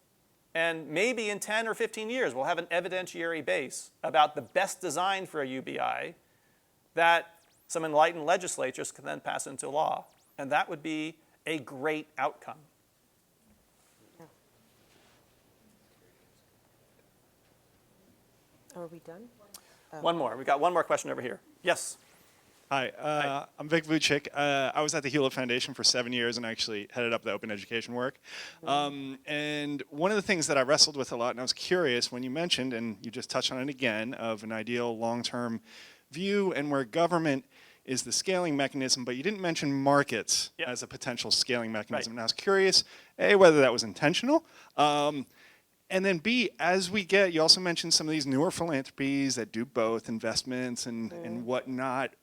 And maybe in 10 or 15 years, we'll have an evidentiary base about the best design for a UBI that some enlightened legislatures can then pass into law. And that would be a great outcome. Are we done? One more. We've got one more question over here. Yes. Hi, I'm Vic Vucic. I was at the Hewlett Foundation for 7 years and actually headed up the open education work. And one of the things that I wrestled with a lot, and I was curious when you mentioned, and you just touched on it again, of an ideal long-term view and where government is the scaling mechanism, but you didn't mention markets as a potential scaling mechanism. And I was curious, A, whether that was intentional, and then B, as we get, you also mentioned some of these newer philanthropies that do both investments and whatnot.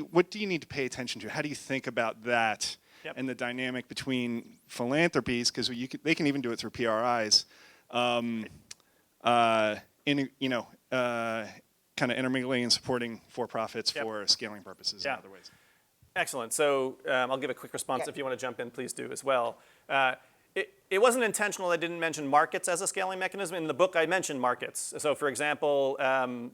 What do you need to pay attention to? How do you think about that and the dynamic between philanthropies, because they can even do it through PRIs, kind of intermingling and supporting for-profits for scaling purposes in other ways. Excellent. So I'll give a quick response. If you want to jump in, please do as well. It wasn't intentional I didn't mention markets as a scaling mechanism. In the book, I mentioned markets. So for example,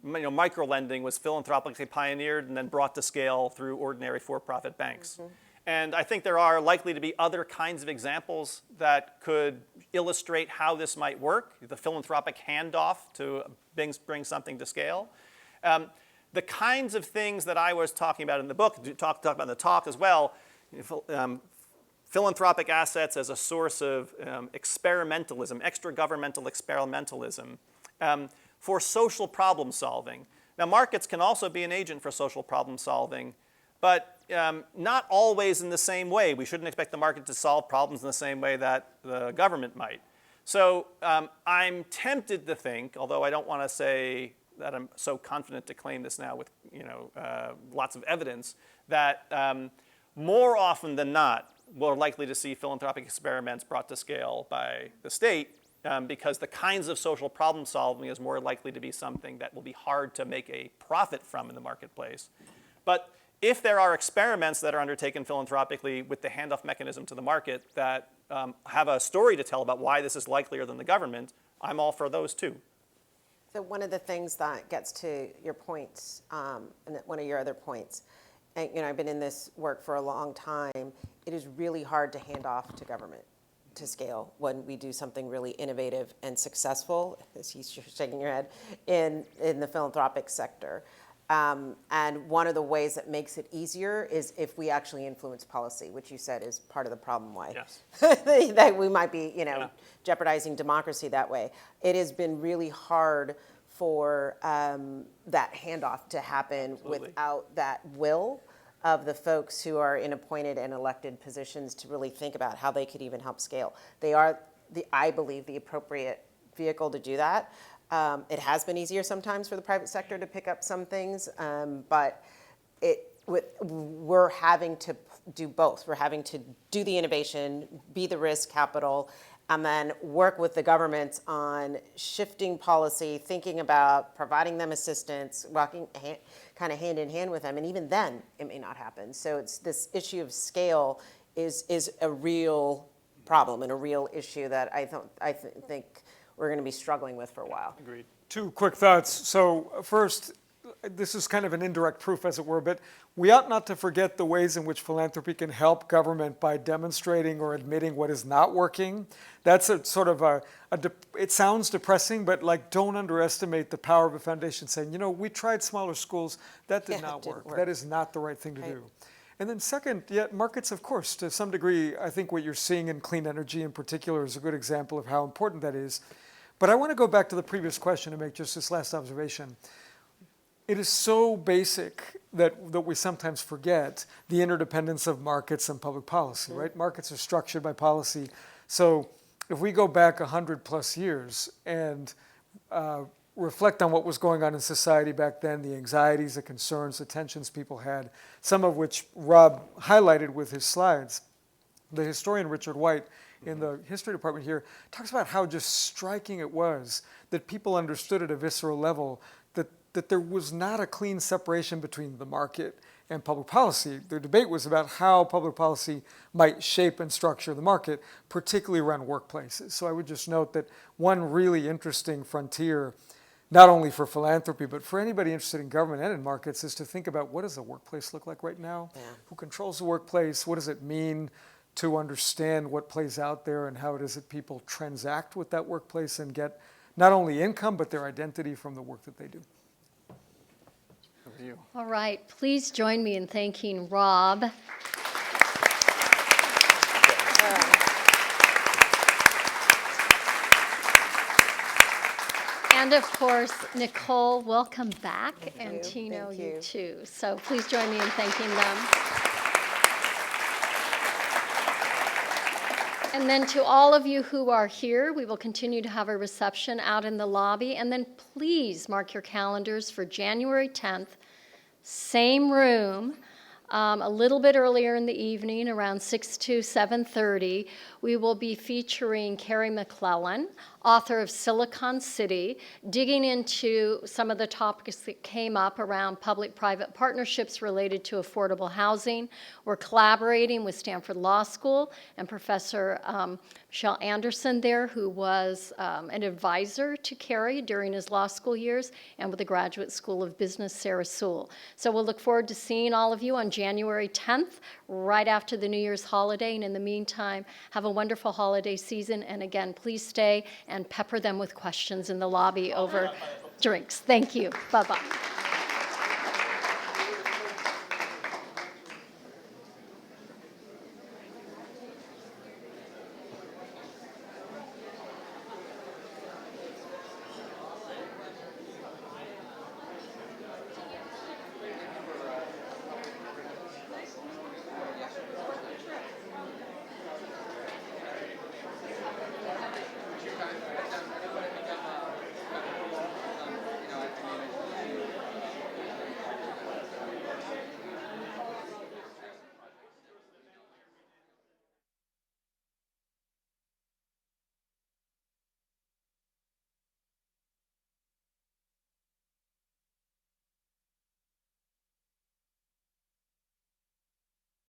micro-lending was philanthropically pioneered and then brought to scale through ordinary for-profit banks. And I think there are likely to be other kinds of examples that could illustrate how this might work, the philanthropic handoff to bring something to scale. The kinds of things that I was talking about in the book, talk about in the talk as well, philanthropic assets as a source of experimentalism, extra-governmental experimentalism, for social problem solving. Now, markets can also be an agent for social problem solving, but not always in the same way. We shouldn't expect the market to solve problems in the same way that the government might. So I'm tempted to think, although I don't want to say that I'm so confident to claim this now with lots of evidence, that more often than not, we're likely to see philanthropic experiments brought to scale by the state because the kinds of social problem solving is more likely to be something that will be hard to make a profit from in the marketplace. But if there are experiments that are undertaken philanthropically with the handoff mechanism to the market that have a story to tell about why this is likelier than the government, I'm all for those too. So one of the things that gets to your points, and one of your other points, and I've been in this work for a long time, it is really hard to hand off to government to scale when we do something really innovative and successful, as you're shaking your head, in the philanthropic sector. And one of the ways that makes it easier is if we actually influence policy, which you said is part of the problem why that we might be, jeopardizing democracy that way. It has been really hard for that handoff to happen without that will of the folks who are in appointed and elected positions to really think about how they could even help scale. They are, I believe, the appropriate vehicle to do that. It has been easier sometimes for the private sector to pick up some things, but we're having to do both. We're having to do the innovation, be the risk capital, and then work with the governments on shifting policy, thinking about providing them assistance, walking kind of hand in hand with them, and even then it may not happen. So it's this issue of scale is a real problem and a real issue that I think we're going to be struggling with for a while. Agreed. Two quick thoughts. So first, this is kind of an indirect proof, as it were, but we ought not to forget the ways in which philanthropy can help government by demonstrating or admitting what is not working. That's a sort of it sounds depressing, but like, don't underestimate the power of a foundation saying, you know, we tried smaller schools, that did not work. That is not the right thing to do. And then second, markets, of course, to some degree, I think what you're seeing in clean energy in particular is a good example of how important that is. But I want to go back to the previous question and make just this last observation. It is so basic that we sometimes forget the interdependence of markets and public policy, right? Markets are structured by policy. So if we go back 100+ years and reflect on what was going on in society back then, the anxieties, the concerns, the tensions people had, some of which Rob highlighted with his slides. The historian Richard White in the history department here talks about how just striking it was that people understood at a visceral level that there was not a clean separation between the market and public policy. The debate was about how public policy might shape and structure the market, particularly around workplaces. So I would just note that one really interesting frontier, not only for philanthropy, but for anybody interested in government and in markets, is to think about what does the workplace look like right now? Yeah. Who controls the workplace? What does it mean to understand what plays out there, and how it is that people transact with that workplace and get not only income, but their identity from the work that they do? Over to you. All right, please join me in thanking Rob. And of course, Nicole, welcome back, and Tino, you too. So please join me in thanking them. And then to all of you who are here, we will continue to have a reception out in the lobby. And then please mark your calendars for January 10th, same room, a little bit earlier in the evening, around 6 to 7:30. We will be featuring Carrie McClellan, author of Silicon City, digging into some of the topics that came up around public-private partnerships related to affordable housing. We're collaborating with Stanford Law School and Professor Michelle Anderson there, who was an advisor to Carrie during his law school years, and with the Graduate School of Business, Sarah Sewell. So we'll look forward to seeing all of you on January 10th, right after the New Year's holiday. And in the meantime, have a wonderful holiday season. And again, please stay and pepper them with questions in the lobby over drinks. Thank you. Bye-bye.